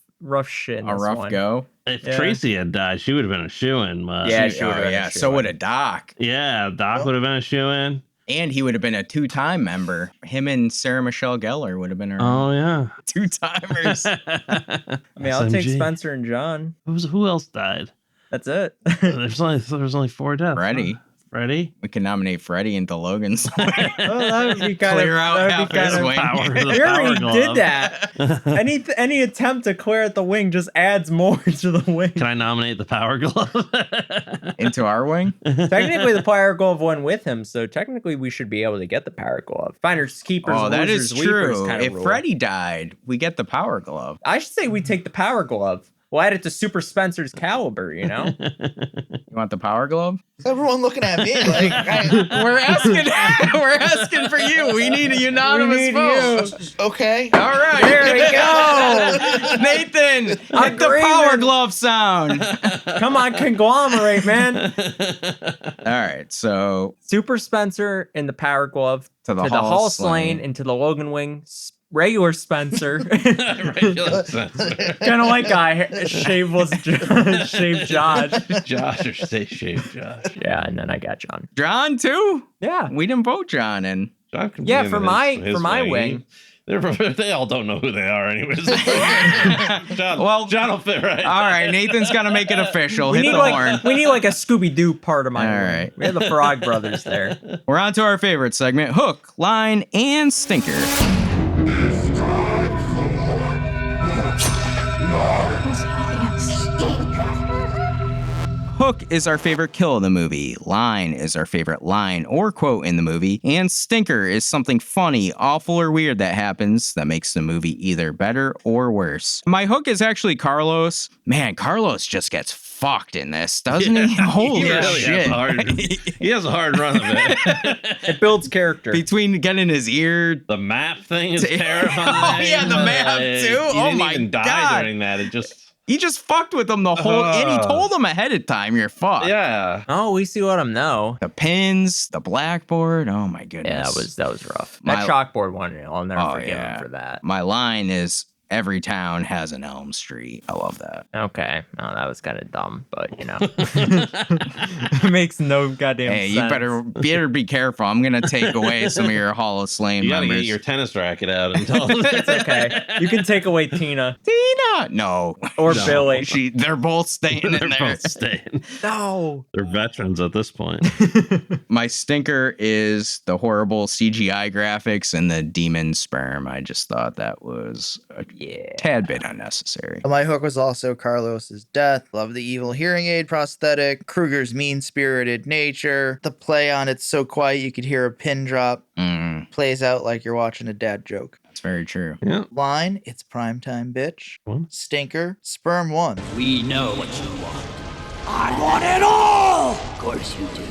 shit. In A this rough one. go? If Yeah. Tracy had died, she would have been a shoo-in. Yeah, she would have been a So shoo-in. would a Doc. Yeah, Doc would have been a shoo-in. And he would have been a two-time member. Him and Sarah Michelle Gellar would have been our Oh, yeah. two-timers. I mean, I'll take SMG. Spencer and John. Who else died? That's it. There's only 4 deaths. Freddy. Freddy? We can nominate Freddy into Logan's. Well, that would be kind Clear of out that half would be kind his of wing. The We already power did glove. that. Any attempt to clear out the wing just adds more to the wing. Can I nominate the power glove? into our wing? Technically, the power glove went with him, so technically we should be able to get the power glove. Finders, keepers, Oh, that losers, is weepers true. kind of If rule. Freddy died, we get the power glove. I should say we take the power glove. We'll add it to Super Spencer's caliber, you know? You want the power glove? Everyone looking at me like We're asking for you. We need a unanimous We need vote. okay. All right. There we go. Nathan, hit the Agreement. power glove sound. Come on, conglomerate, man. All right. So Super Spencer in the power glove To the Hall Hall of Slain Slain. into the Logan Wing. Regular Spencer. Regular Spencer. Kind of like a shaveless shaved Josh. Josh or say shave Josh. Yeah, and then I got John. John too. Yeah. We didn't vote John in. John can be Yeah, in for his my wing. They all don't know who they are, anyways. John, Well, John will fit right. All right, Nathan's got to make it official. Hit We need the horn. like a Scooby Doo part of my All wing. right. We have the Frog Brothers there. We're on to our favorite segment: hook, line, and stinker. Hook is our favorite kill in the movie. Line is our favorite line or quote in the movie. And stinker is something funny, awful, or weird that happens that makes the movie either better or worse. My hook is actually Carlos. Man, Carlos just gets fucked in this, doesn't he? Holy He really shit. he has a hard run of it. It builds character. Between getting his ear. The map thing is terrifying. Oh, yeah, the map, too? He Oh, didn't my even die God. during that. It just... He just fucked with them the whole, and he told them ahead of time, you're fucked. Yeah. Oh, we see what I'm know. The pins, the blackboard. Oh my goodness. Yeah, that was rough. My- That chalkboard one, I'll never Oh, forgive yeah. him for that. My line is, Every town has an Elm Street. I love that. Okay. Oh, that was kind of dumb, but it makes no goddamn sense. Hey, you better be careful. I'm gonna take away some of your Hall of Slame You gotta members. get your tennis racket out and tell them. It's okay. You can take away Tina. No. Or Billy. They're both staying in there. Both staying. No. They're veterans at this point. My stinker is the horrible CGI graphics and the demon sperm. I just thought that was a tad bit unnecessary. My hook was also Carlos's death. Love the evil hearing aid prosthetic, Krueger's mean-spirited nature, the play on "It's so quiet you could hear a pin drop" plays out like you're watching a dad joke. That's very true. Yeah. Line, "It's primetime, bitch." What? Stinker, sperm 1. We know what you want. I want it all! Of course you do.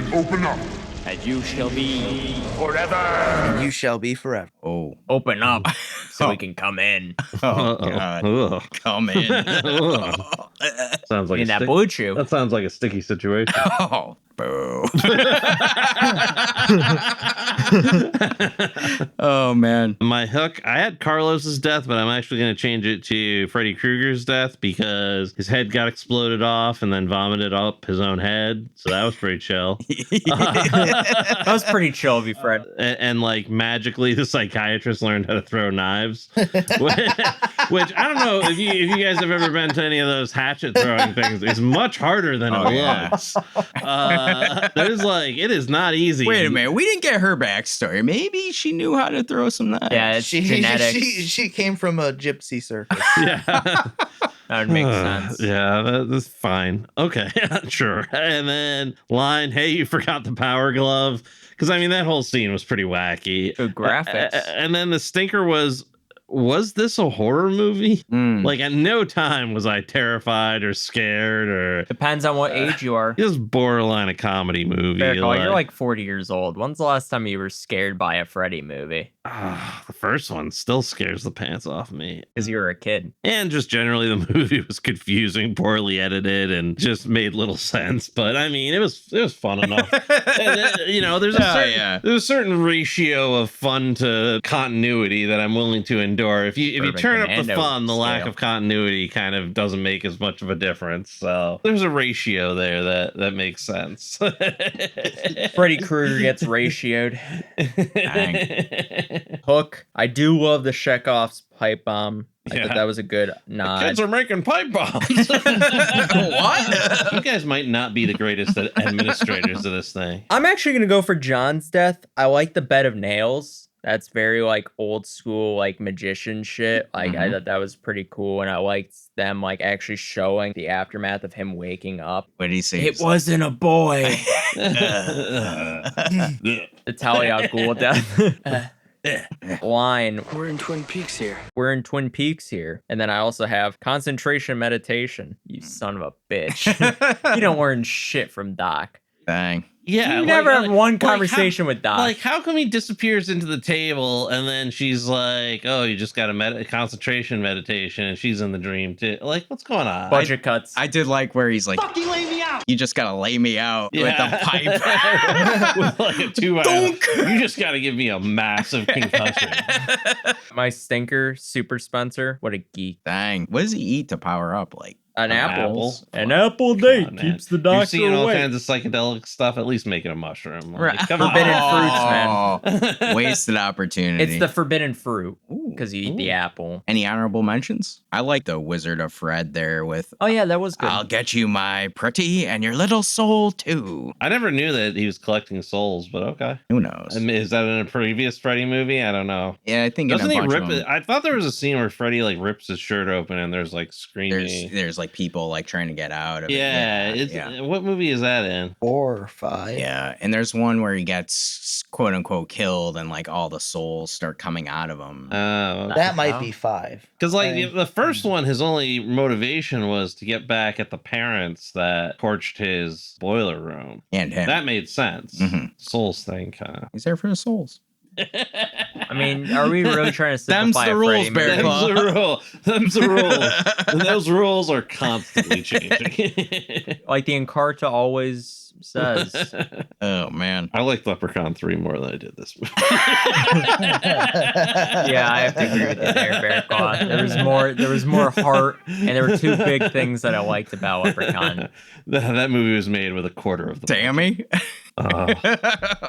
Then open up. And you shall be Forever. And you shall be forever. Oh. Open up so we can come in. Oh, God. Ugh. Come in. Sounds like In that blue chew. That sounds like a sticky situation. Oh, boo. Oh, man. My hook, I had Carlos's death, but I'm actually going to change it to Freddy Krueger's death because his head got exploded off and then vomited up his own head. So that was pretty chill. That was pretty chill of you, Fred. And like magically the psychiatrist learned how to throw knives. Which I don't know if you guys have ever been to any of those hatchet throwing things. It's much harder than it looks. There's like, it is not easy. Wait a minute. We didn't get her backstory. Maybe she knew how to throw some knives. Yeah, it's genetics. She came from a gypsy circus. Yeah. That would make sense. Yeah, that's fine. Okay, sure. And then line, hey, you forgot the power glove. Because, I mean, that whole scene was pretty wacky. Good graphics. And then the stinker was this a horror movie? Like, at no time was I terrified or scared or... Depends on what age you are. Just borderline a comedy movie. Fair call. You're like 40 years old. When's the last time you were scared by a Freddy movie? The first one still scares the pants off me. Because you were a kid. And just generally the movie was confusing, poorly edited, and just made little sense. But I mean, it was fun enough. There's a certain ratio of fun to continuity that I'm willing to endure. If you turn up the fun, the lack of continuity kind of doesn't make as much of a difference. So there's a ratio there that makes sense. Freddy Krueger gets ratioed. Hook. I do love the Chekhov's pipe bomb. I thought that was a good nod. Kids are making pipe bombs. What? You guys might not be the greatest administrators of this thing. I'm actually going to go for John's death. I like the bed of nails. That's very like old school, like magician shit. Like I thought that was pretty cool. And I liked them like actually showing the aftermath of him waking up. What did he say? It wasn't a boy. The Talia al Ghul death. Line. We're in Twin Peaks here. We're in Twin Peaks here. And then I also have concentration meditation. You son of a bitch. You don't learn shit from Doc. Dang. Yeah, you never have one conversation with Doc. Like, how come he disappears into the table and then she's like, "Oh, you just got a concentration meditation," and she's in the dream too? Like, what's going on? Budget cuts. I did like where he's like, Fucking lay me out. "You just gotta lay me out with a pipe." With like a 2 hour. You just got to give me a massive concussion. My stinker, Super Spencer. What a geek. Dang. What does he eat to power up? Like an apple. An Come apple day on, keeps the doctor You're seeing all away. kinds of psychedelic stuff. At least make it a mushroom. Like, Right. come on. Forbidden fruits, man. Wasted opportunity. It's the forbidden fruit because you eat the apple. Any honorable mentions? I like the Wizard of Fred there with, Oh yeah, that was good. "I'll get you my pretty and your little soul too." I never knew that he was collecting souls, but okay. Who knows? I mean, is that in a previous Freddy movie? I don't know. Yeah, I think Doesn't in a he bunch rip of it? them, I thought there was a scene where Freddy like rips his shirt open and there's like screaming. there's like people like trying to get out of Yeah, it. it's, what movie is that in? 4 or 5. Yeah, and there's one where he gets quote unquote killed and like all the souls start coming out of him. Oh, That might be 5. because like the first one, his only motivation was to get back at the parents that torched his boiler room. And him. That made sense. Mhm. Souls thing, kind of. He's there for the souls. I mean, are we really trying to simplify the a rules, Freddy Bear movie? Claw. Them's the rules. And those rules are constantly changing. Like the Encarta always says. Oh man, I like Leprechaun 3 more than I did this movie. Yeah, I have to agree with you there, Bear Claw. There was more heart, and there were two big things that I liked about Leprechaun. That movie was made with a quarter of the Tammy. Oh.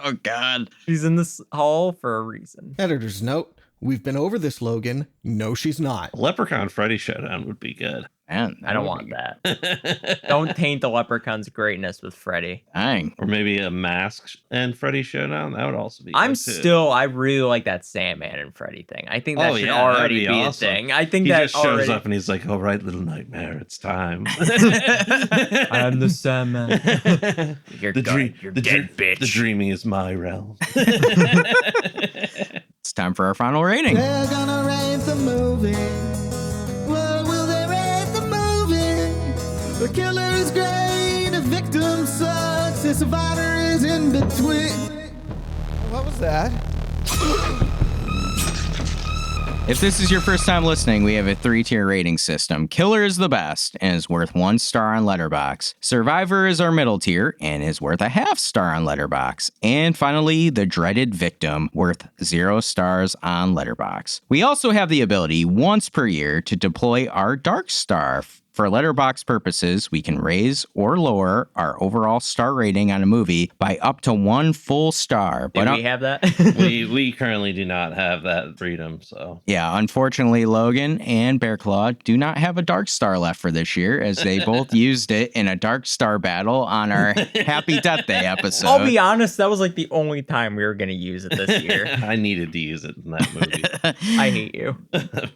Oh God. She's in this hall for a reason. Editor's note. We've been over this, Logan. No, she's not. Leprechaun Freddy Showdown would be good. Man, I don't want that. Don't taint the Leprechaun's greatness with Freddy. Dang. Or maybe a Mask and Freddy Showdown. That would also be I good, really like that Sandman and Freddy thing. I think that should that'd already be awesome. a thing. I think he that just shows up and he's like, "All right, little nightmare, it's time." I am the Sandman. You're the dead, bitch. The dreaming is my realm. It's time for our final rating. They're gonna rate the movie. What will they rate the movie? The killer is great, the victim sucks, the survivor is in between. What was that? If this is your first time listening, we have a 3-tier rating system. Killer is the best and is worth 1 star on Letterboxd. Survivor is our middle tier and is worth a half star on Letterboxd. And finally, the dreaded victim, worth 0 stars on Letterboxd. We also have the ability once per year to deploy our dark star. For Letterboxd purposes, we can raise or lower our overall star rating on a movie by up to 1 full star. Do we have that? we currently do not have that freedom, so. Yeah, unfortunately, Logan and Bear Claw do not have a dark star left for this year, as they both used it in a dark star battle on our Happy Death Day episode. I'll be honest, that was like the only time we were going to use it this year. I needed to use it in that movie. I hate you. That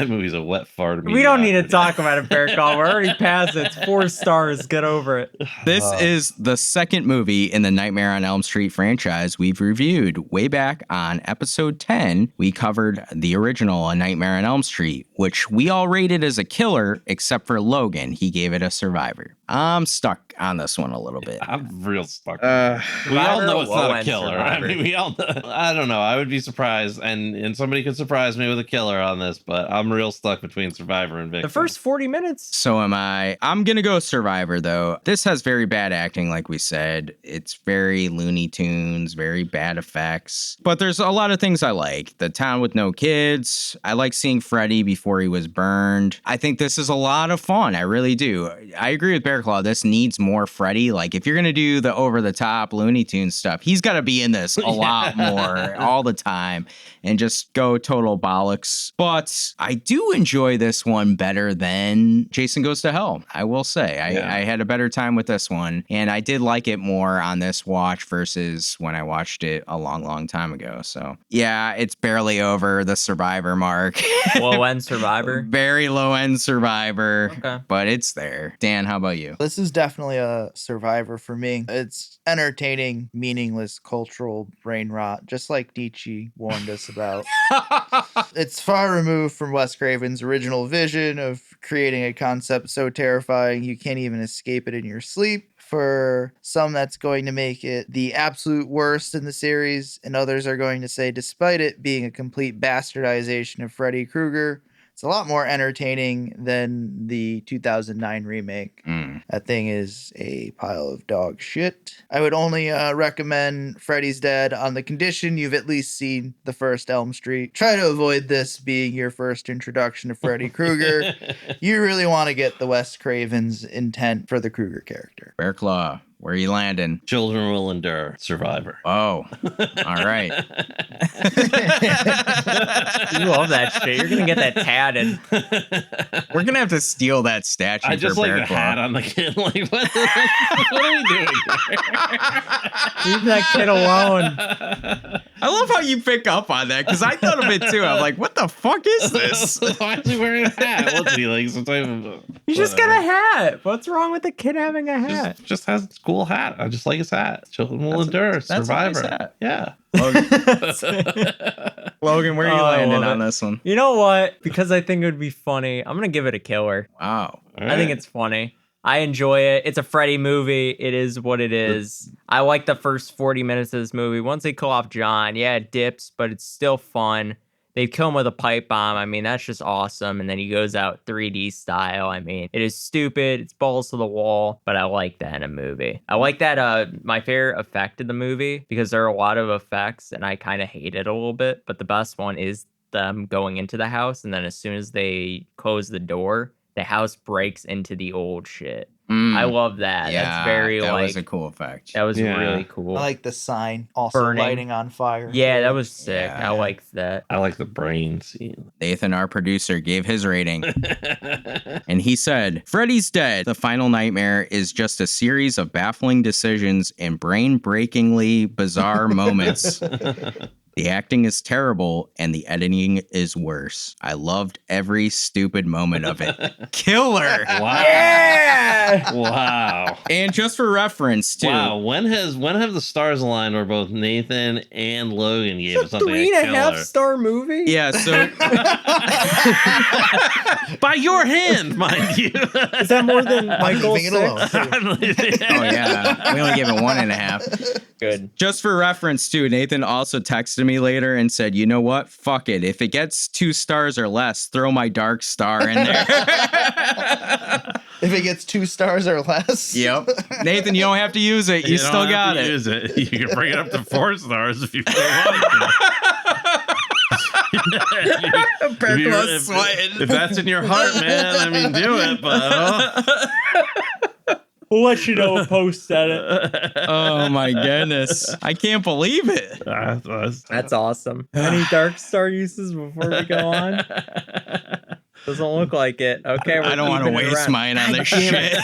movie's a wet fart. We don't need to talk about it, Bear Claw. We're already past it. It's 4 stars. Get over it. This is the second movie in the Nightmare on Elm Street franchise we've reviewed. Way back on episode 10, we covered the original A Nightmare on Elm Street, which we all rated as a killer, except for Logan. He gave it a survivor. I'm stuck on this one a little bit. I'm real stuck. We all know it's not a killer. Survivor. I mean, we all know. I don't know. I would be surprised, and somebody could surprise me with a killer on this, but I'm real stuck between Survivor and Victim. The first 40 minutes. So am I. I'm going to go Survivor, though. This has very bad acting, like we said. It's very Looney Tunes, very bad effects. But there's a lot of things I like. The town with no kids. I like seeing Freddy before he was burned. I think this is a lot of fun. I really do. I agree with Bear Claw. This needs more Freddy. Like, if you're going to do the over-the-top Looney Tunes stuff, he's got to be in this a lot more all the time and just go total bollocks. But I do enjoy this one better than Jason Goes to Hell, I will say. I had a better time with this one, and I did like it more on this watch versus when I watched it a long, long time ago. So, yeah, it's barely over the Survivor mark. Low-end Survivor? Very low-end Survivor, Okay. but it's there. Dan, how about you? This is definitely a Survivor for me. It's entertaining, meaningless cultural brain rot, just like Nietzsche warned us about. It's far removed from Wes Craven's original vision of creating a concept so terrifying you can't even escape it in your sleep. For some, that's going to make it the absolute worst in the series, and others are going to say, despite it being a complete bastardization of Freddy Krueger, it's a lot more entertaining than the 2009 remake. That thing is a pile of dog shit. I would only recommend Freddy's Dead on the condition you've at least seen the first Elm Street. Try to avoid this being your first introduction to Freddy Krueger. You really want to get the Wes Craven's intent for the Krueger character. Bear Claw, where are you landing? Children Will Endure, Survivor. Oh, all right. You love that shit. You're going to get that tatted. We're going to have to steal that statue I just for like Bear the Claw. hat on the kid. Like, what are we doing here? Leave that kid alone. I love how you pick up on that, because I thought of it too. I'm like, what the fuck is this? Why is he wearing a hat? What's he like? Some type of. You just got a hat. What's wrong with the kid having a hat? Just has a cool hat. I just like his hat. Children Will Endure, That's a nice Survivor. hat. Yeah. Logan, where are you Oh, I landing love on it. this one? You know what? Because I think it would be funny, I'm going to give it a killer. Wow. I think it's funny. I enjoy it. It's a Freddy movie. It is what it is. I like the first 40 minutes of this movie. Once they kill off John, yeah, it dips, but it's still fun. They kill him with a pipe bomb. I mean, that's just awesome. And then he goes out 3D style. I mean, it is stupid. It's balls to the wall, but I like that in a movie. I like that my favorite effect of the movie, because there are a lot of effects and I kind of hate it a little bit. But the best one is them going into the house. And then as soon as they close the door, the house breaks into the old shit. I love that. Yeah, That's very that like... was a cool effect. That was really cool. I like the sign also lighting on fire. Yeah, that was sick. Yeah. I liked that. I like the brain scene. Nathan, our producer, gave his rating. And he said, Freddy's Dead, The Final Nightmare, is just a series of baffling decisions and brain-breakingly bizarre moments. The acting is terrible, and the editing is worse. I loved every stupid moment of it. Killer! Wow. Yeah! Wow. And just for reference, too. Wow. When have the stars aligned where both Nathan and Logan gave us something Three and a half star movie? Yeah, so... By your hand, mind you. Is that more than Michael's Leaving it alone. Oh, yeah. We only gave it 1.5. Good. Just for reference, too, Nathan also texted me later and said, you know what? Fuck it. If it gets 2 stars or less, throw my dark star in there. If it gets 2 stars or less. Yep. Nathan, you don't have to use it. You still got it. Use it. You can bring it up to 4 stars if you want if that's in your heart, man, I mean, do it, but we'll let you know. Post at it. Oh my goodness. I can't believe it. That's awesome. Any dark star uses before we go on? Doesn't look like it. Okay, I don't want to waste mine on this shit.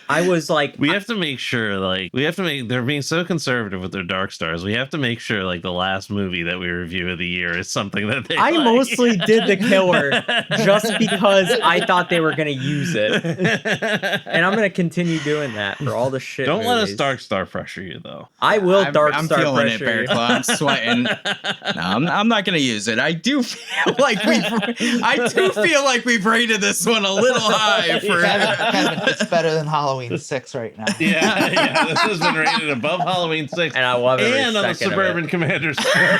I was like, we have to make sure, they're being so conservative with their dark stars. We have to make sure, like, the last movie that we review of the year is something that they like. Mostly did The Killer just because I thought they were going to use it. And I'm going to continue doing that for all the shit. Don't let us dark star pressure you, though. I will dark I'm star feeling pressure it, Bear Claw. I'm sweating. No, I'm not going to use it. I do feel like we've rated this one a little high for Kevin, it's better than Halloween 6 right now. Yeah, this has been rated above Halloween 6. And I love it. And on the Suburban Commander score.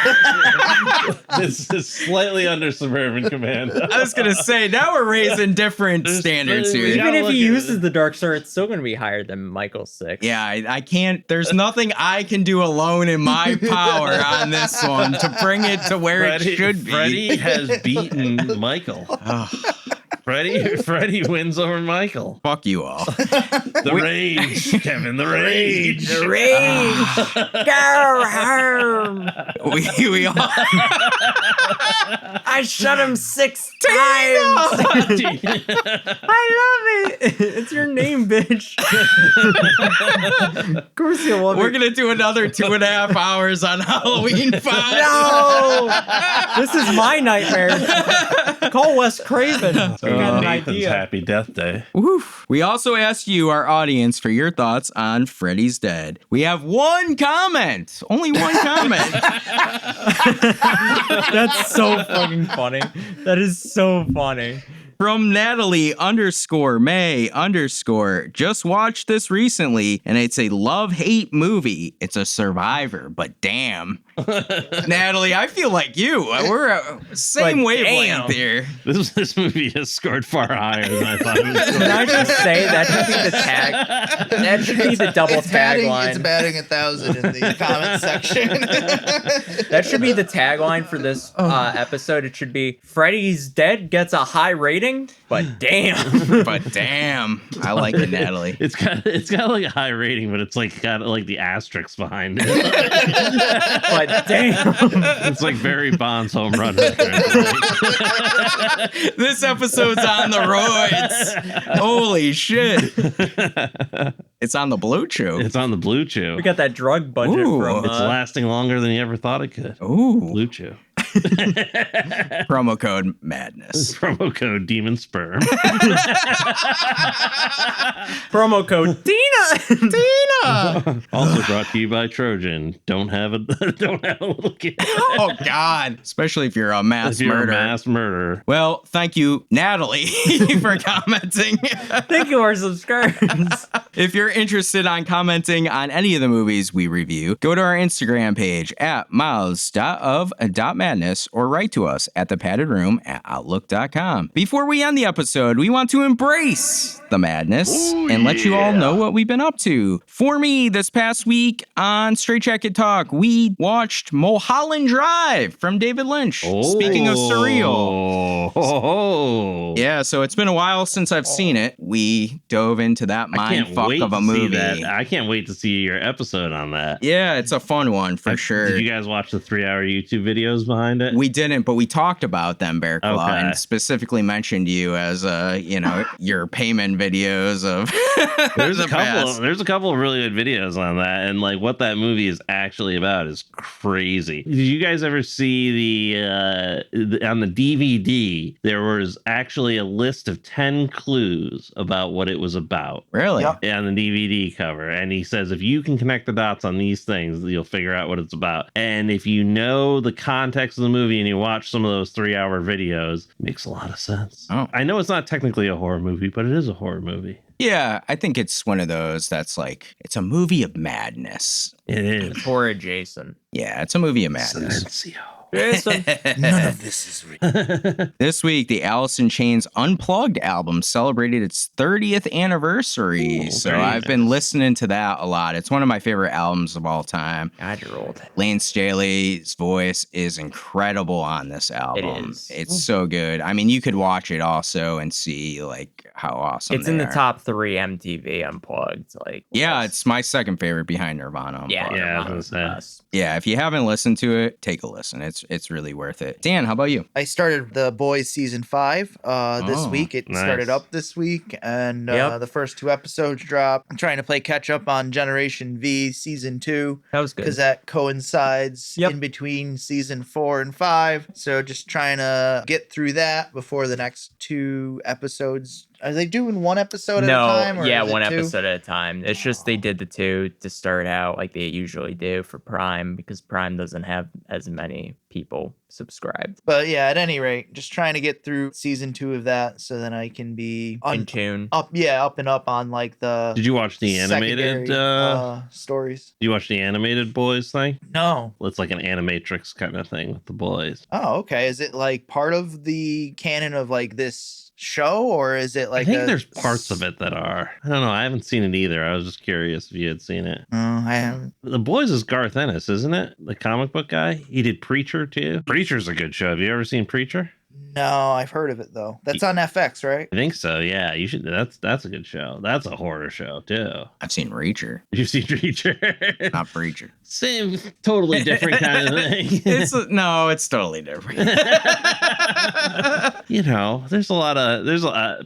This is slightly under Suburban Commander. I was going to say, now we're raising different standards here. Even if he uses the dark star, it's still going to be higher than Michael's 6. Yeah, I can't. There's nothing I can do alone in my power on this one to bring it to where it should be. Freddie has beaten Michael. Freddie wins over Michael. Fuck you all. The rage, Kevin. The rage. The rage. Go home. We all. I shot him 6 times. I love it. It's your name, bitch. Of course you love it. We're gonna do another 2.5 hours on Halloween 5. No, this is my nightmare. Call Wes Craven. I got an Nathan's idea. Happy Death Day. Woof. We also asked you, our audience, for your thoughts on Freddy's Dead. We have 1 comment. Only 1 comment. That's so fucking funny. That is so funny. From Natalie_May_ just watched this recently, and it's a love-hate movie. It's a Survivor, but damn. Natalie, I feel like you. We're same wavelength here. This movie has scored far higher than I thought it was. Can I just say that should be the tag? That should be the double tagline. It's batting 1,000 in the comment section. That should be the tagline for this episode. It should be Freddy's Dead gets a high rating, but damn. But damn. I like it, Natalie. It's got like a high rating, but it's like got like the asterisks behind it. But damn. It's like Barry Bonds' home run. This episode's on the roids. Holy shit. It's on the Blue Chew. It's on the Blue Chew. We got that drug budget from... It's lasting longer than you ever thought it could. Ooh. Blue Chew. Promo code madness. Promo code demon sperm. Promo code Dino. Tina! Also brought to you by Trojan. Don't have a little kid. Oh God! Especially if you're a mass murderer. Well, thank you, Natalie, for commenting. Thank you, our subscribers. If you're interested on commenting on any of the movies we review, go to our Instagram page at mouths.of.madness or write to us at thepaddedroom@outlook.com. Before we end the episode, we want to embrace the madness and let you all know what we've been up to. For me, this past week on Straight Jacket Talk, we watched Mulholland Drive from David Lynch. Speaking of surreal. Yeah, so it's been a while since I've seen it. We dove into that mindfuck of a movie. I can't wait to see your episode on that. Yeah, it's a fun one for sure. Did you guys watch the 3-hour YouTube videos behind it? We didn't, but we talked about them, Bear Claw, and specifically mentioned you as your payment videos of there's a couple of really good videos on that, and like what that movie is actually about is crazy. Did you guys ever see on the DVD there was actually a list of 10 clues about what it was about? Really? Yep. On the DVD cover, and he says if you can connect the dots on these things, you'll figure out what it's about. And if you know the context of the movie and you watch some of those 3-hour videos, it makes a lot of sense. I know it's not technically a horror movie, but it is a horror movie. Yeah, I think it's one of those that's like, it's a movie of madness. It is. It's horror adjacent. Yeah, it's a movie of madness. Jason. None of this is real. This week, the Alice in Chains Unplugged album celebrated its 30th anniversary. So I've been listening to that a lot. It's one of my favorite albums of all time. God, you're old. Lane Staley's voice is incredible on this album. It is. It's so good. I mean, you could watch it also and see like how awesome it's in the top 3 MTV Unplugged. Yeah, it's my second favorite behind Nirvana Unplugged. Yeah, if you haven't listened to it, take a listen. It's really worth it. Dan, how about you? I started The Boys season 5 this week. It started up this week, and the first 2 episodes dropped. I'm trying to play catch up on Generation V season 2. That was good because that coincides in between season 4 and 5. So just trying to get through that before the next 2 episodes. Are they doing 1 episode at a time? Or yeah, 1 episode at a time. It's just they did the 2 to start out like they usually do for Prime because Prime doesn't have as many people subscribed. But yeah, at any rate, just trying to get through season 2 of that so then I can be in tune. Up and up on like the. Did you watch the animated stories? Did you watch the animated Boys thing? No. It's like an animatrix kind of thing with the boys. Oh, okay. Is it like part of the canon of like this show, or is it like I think there's parts of it that are. I don't know. I haven't seen it either. I was just curious if you had seen it. I haven't. The Boys is Garth Ennis, isn't it? The comic book guy. He did Preacher too. Preacher's a good show. Have you ever seen Preacher? No, I've heard of it though. That's on FX, right? I think so. Yeah, you should. That's a good show. That's a horror show too. I've seen Reacher. You've seen Reacher? Not Preacher. Same, totally different kind of thing. It's totally different.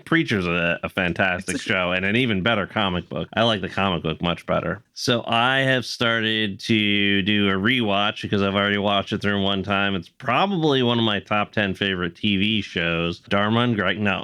Preacher's a fantastic show and an even better comic book. I like the comic book much better. So I have started to do a rewatch because I've already watched it through 1 time. It's probably one of my top 10 favorite TV shows. Dharma and Greg. No.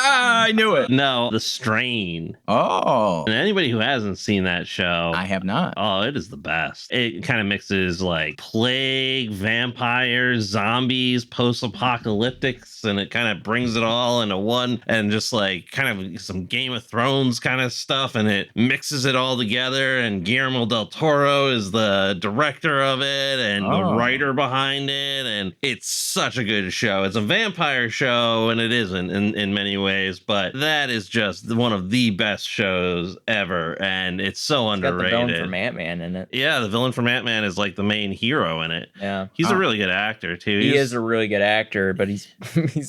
I knew it. No, The Strain. Oh. And anybody who hasn't seen that show. I have not. Oh, it is the best. It kind of mixes like plague, vampires, zombies, post-apocalyptics, and it kind of brings it all into one and just like kind of some Game of Thrones kind of stuff, and it mixes it all together. And Guillermo del Toro is the director of it and the writer behind it, and it's such a good show. It's a vampire show, and it isn't in many ways, but that is just one of the best shows ever, and it's so underrated. Got the villain from Ant-Man in it. Yeah, the villain from Ant-Man is like the main hero in it. Yeah, he's a really good actor too. He is a really good actor, but he's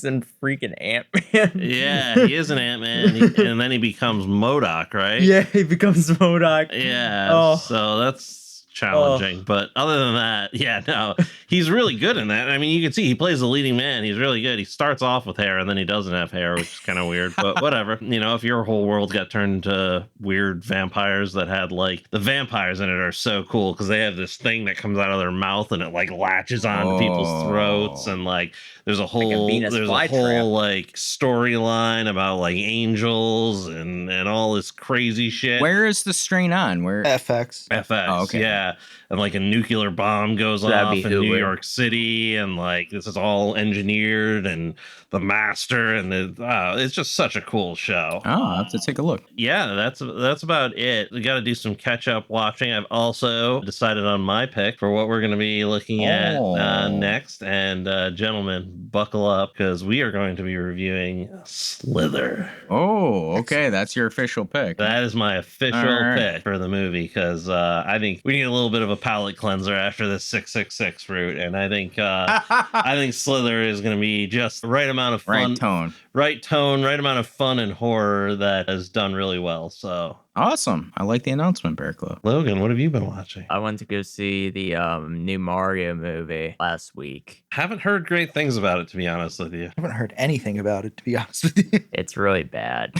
in freaking Ant-Man. Yeah, he is an Ant-Man, and then he becomes MODOK, right? Yeah, he becomes MODOK. Yeah, so that's challenging. But other than that, yeah, no, he's really good in that. I mean, you can see he plays the leading man. He's really good. He starts off with hair and then he doesn't have hair, which is kind of weird, but whatever. You know, if your whole world got turned into weird vampires that had like the vampires in it are so cool because they have this thing that comes out of their mouth and it like latches on to people's throats, and like there's a whole like storyline about like angels and all this crazy shit. Where is the strain on? Where FX. Oh, okay. Yeah. And like a nuclear bomb goes off in New York City, and like this is all engineered, and the master, and it's just such a cool show. Oh, I'll have to take a look. Yeah, that's about it. We got to do some catch up watching. I've also decided on my pick for what we're going to be looking at next. And gentlemen, buckle up because we are going to be reviewing Slither. Oh, okay. That's your official pick. That is my official pick for the movie because I think we need a little bit of a palate cleanser after this 666 route, and I think I think Slither is going to be just the right amount of fun, right amount of fun and horror that has done really well. So awesome. I like the announcement, Bear Club. Logan, what have you been watching? I went to go see the new Mario movie last week. Haven't heard great things about it, to be honest with you. I haven't heard anything about it, to be honest with you. It's really bad.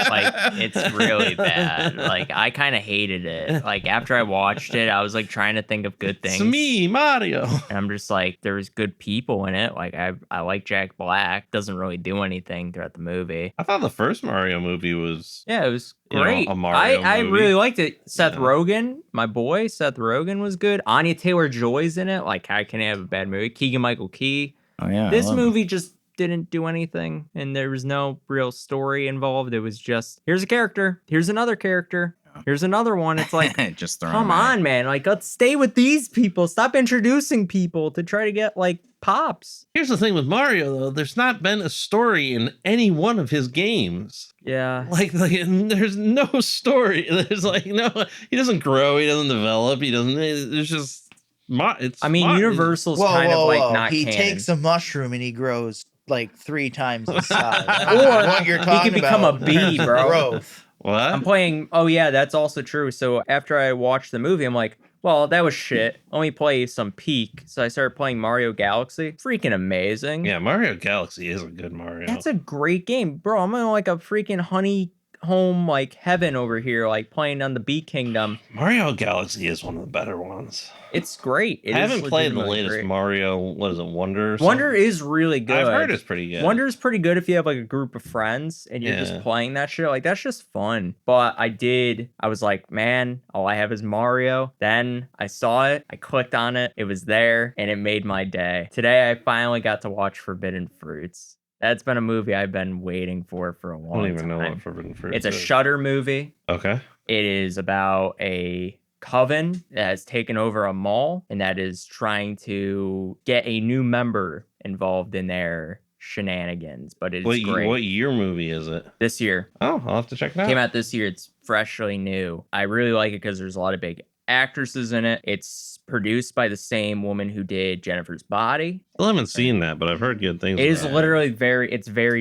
Like, it's really bad. Like, I kind of hated it. Like, after I watched it, I was like trying to think of good things. It's me, Mario. And I'm just like, there's good people in it. Like, I like Jack Black. Doesn't really do anything throughout the movie. I thought the first Mario movie was... Yeah, it was great. A Mario I movie. really liked it. Seth Rogen, my boy, Seth Rogen was good. Anya Taylor-Joy's in it. Like, how can I have a bad movie? Keegan-Michael Key. Oh, yeah. This movie just didn't do anything, and there was no real story involved. It was just, here's a character. Here's another character. Here's another one. It's like, just come on, man. Like, let's stay with these people. Stop introducing people to try to get, like, pops. Here's the thing with Mario, though. There's not been a story in any one of his games. Yeah. Like there's no story. There's like no, he doesn't grow. He doesn't develop. He doesn't, there's just, Universal's kind of like not he canon. takes a mushroom and he grows like 3 times his size. Or what you're talking he could become about a bee, bro. Growth. What? I'm playing. Oh yeah, that's also true. So after I watched the movie, I'm like, well, that was shit. Let me play some Peak. So I started playing Mario Galaxy. Freaking amazing. Yeah, Mario Galaxy is a good Mario. That's a great game, bro. I'm in like a freaking honey home like heaven over here, like playing on the Bee Kingdom. Mario Galaxy is one of the better ones. It's great. I haven't played the latest Mario. What is it, Wonder? Wonder is really good. I've heard it's pretty good. Wonder is pretty good if you have like a group of friends and you're just playing that shit. Like, that's just fun. But I was like, man, all I have is Mario. Then I saw it. I clicked on it. It was there and it made my day. Today, I finally got to watch Forbidden Fruits. That's been a movie I've been waiting for a long time. I don't even know what Forbidden Fruits is. It's a Shudder movie. Okay. It is about a coven that has taken over a mall and that is trying to get a new member involved in their shenanigans. But it's great. What year movie is it? This year. Oh, I'll have to check it out. Came out this year. It's freshly new. I really like it because there's a lot of big actresses in it. It's produced by the same woman who did Jennifer's Body. Still haven't seen that, but I've heard good things. It is literally very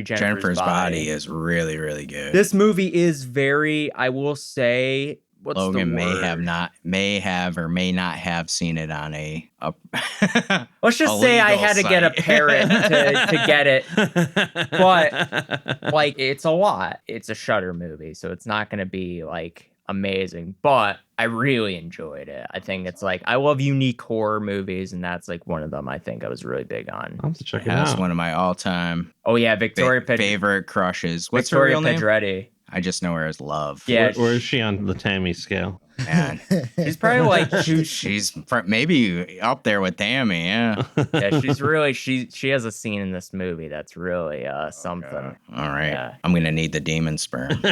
Jennifer's Body is really, really good. This movie is very, I will say, what's Logan the word? may have or may not have seen it on a let's just say I had to get a parrot to get it. But like, it's a lot. It's a Shudder movie, so it's not going to be like amazing, but I really enjoyed it. I think it's like, I love unique horror movies, and that's like one of them I think I was really big on. I'll have to check it That's out. one of my all-time Victoria favorite crushes. What's Victoria her real name? Pedretti. I just know her as Love. Yeah, where is she on the Tammy scale? Man, she's probably like she's maybe up there with Tammy. Yeah, yeah. She's really she has a scene in this movie that's really something. Okay. All right, yeah. I'm gonna need the demon sperm.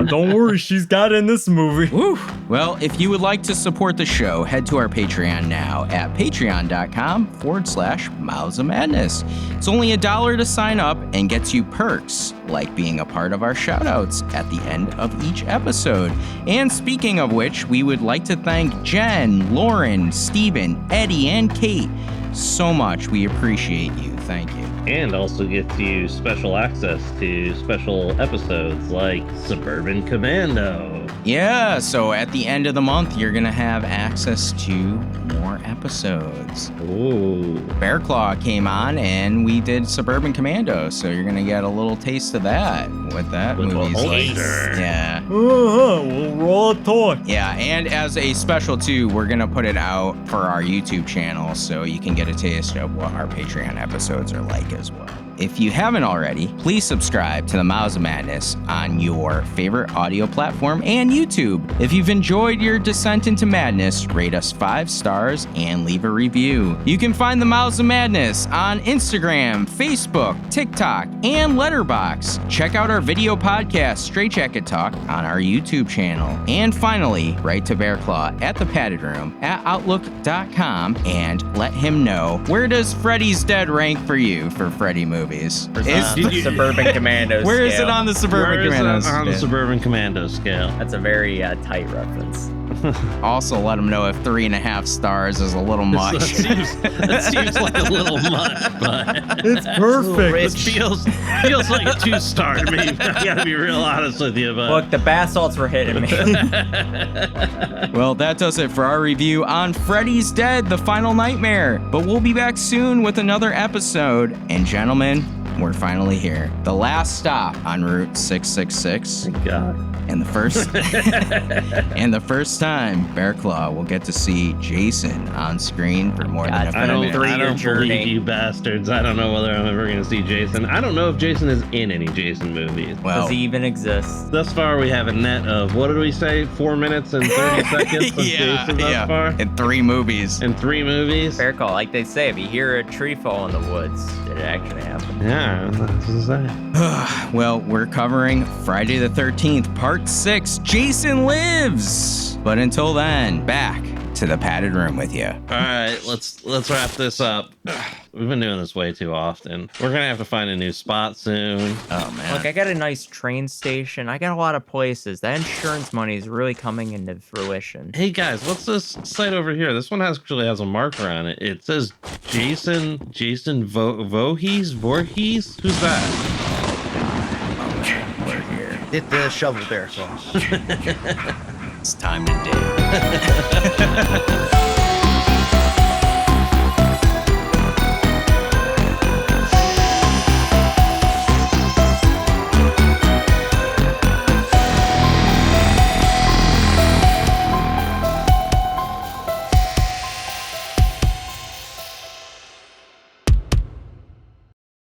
Don't worry, she's got it in this movie. Woo. Well, if you would like to support the show, head to our Patreon now at patreon.com/Mouths of Madness. It's only $1 to sign up and gets you perks like being a part of our shoutouts at the end of each episode. And speaking of which, we would like to thank Jen, Lauren, Steven, Eddie, and Kate so much. We appreciate you. Thank you. And also get you special access to special episodes like Suburban Commando. Yeah, so at the end of the month, you're going to have access to more episodes. Ooh. Bear Claw came on and we did Suburban Commando, so you're going to get a little taste of that with that movie's like. Yeah. We'll roll a toy. Yeah, and as a special too, we're going to put it out for our YouTube channel so you can get a taste of what our Patreon episodes are like as well. If you haven't already, please subscribe to the Mouths of Madness on your favorite audio platform and YouTube. If you've enjoyed your descent into madness, rate us 5 stars and leave a review. You can find the Mouths of Madness on Instagram, Facebook, TikTok, and Letterboxd. Check out our video podcast, Straight Jacket Talk, on our YouTube channel. And finally, write to Bear Claw at the Padded Room at Outlook.com and let him know, where does Freddy's Dead rank for you for Freddy movies? Is the Suburban Commando Where scale. is it on the Suburban Commando scale? On the Suburban Commando scale. That's a very tight reference. Also, let them know if 3.5 stars is a little much. That seems like a little much, but it's perfect. It feels like a 2-star to me. I gotta be real honest with you, but look, the bath salts were hitting me. Well, that does it for our review on Freddy's Dead: The Final Nightmare. But we'll be back soon with another episode. And gentlemen, we're finally here. The last stop on Route 666. Thank God. And the first time Bear Claw will get to see Jason on screen for more than a minute. I don't believe you bastards. I don't know whether I'm ever going to see Jason. I don't know if Jason is in any Jason movies. Well, does he even exist? Thus far, we have a net of, what did we say, 4 minutes and 30 seconds of Jason thus far? In 3 movies. Bear Claw, like they say, if you hear a tree fall in the woods, did it actually happen? Yeah, that's what I say. Well, we're covering Friday the 13th, Part 6, Jason Lives. But until then, back to the Padded Room with you. All right, let's wrap this up. We've been doing this way too often. We're gonna have to find a new spot soon. Oh man. Look, I got a nice train station. I got a lot of places. That insurance money is really coming into fruition. Hey guys, what's this site over here? This one actually has a marker on it. It says Jason Voorhees? Who's that? Hit the shovel, Bear Claw. It's time to dig.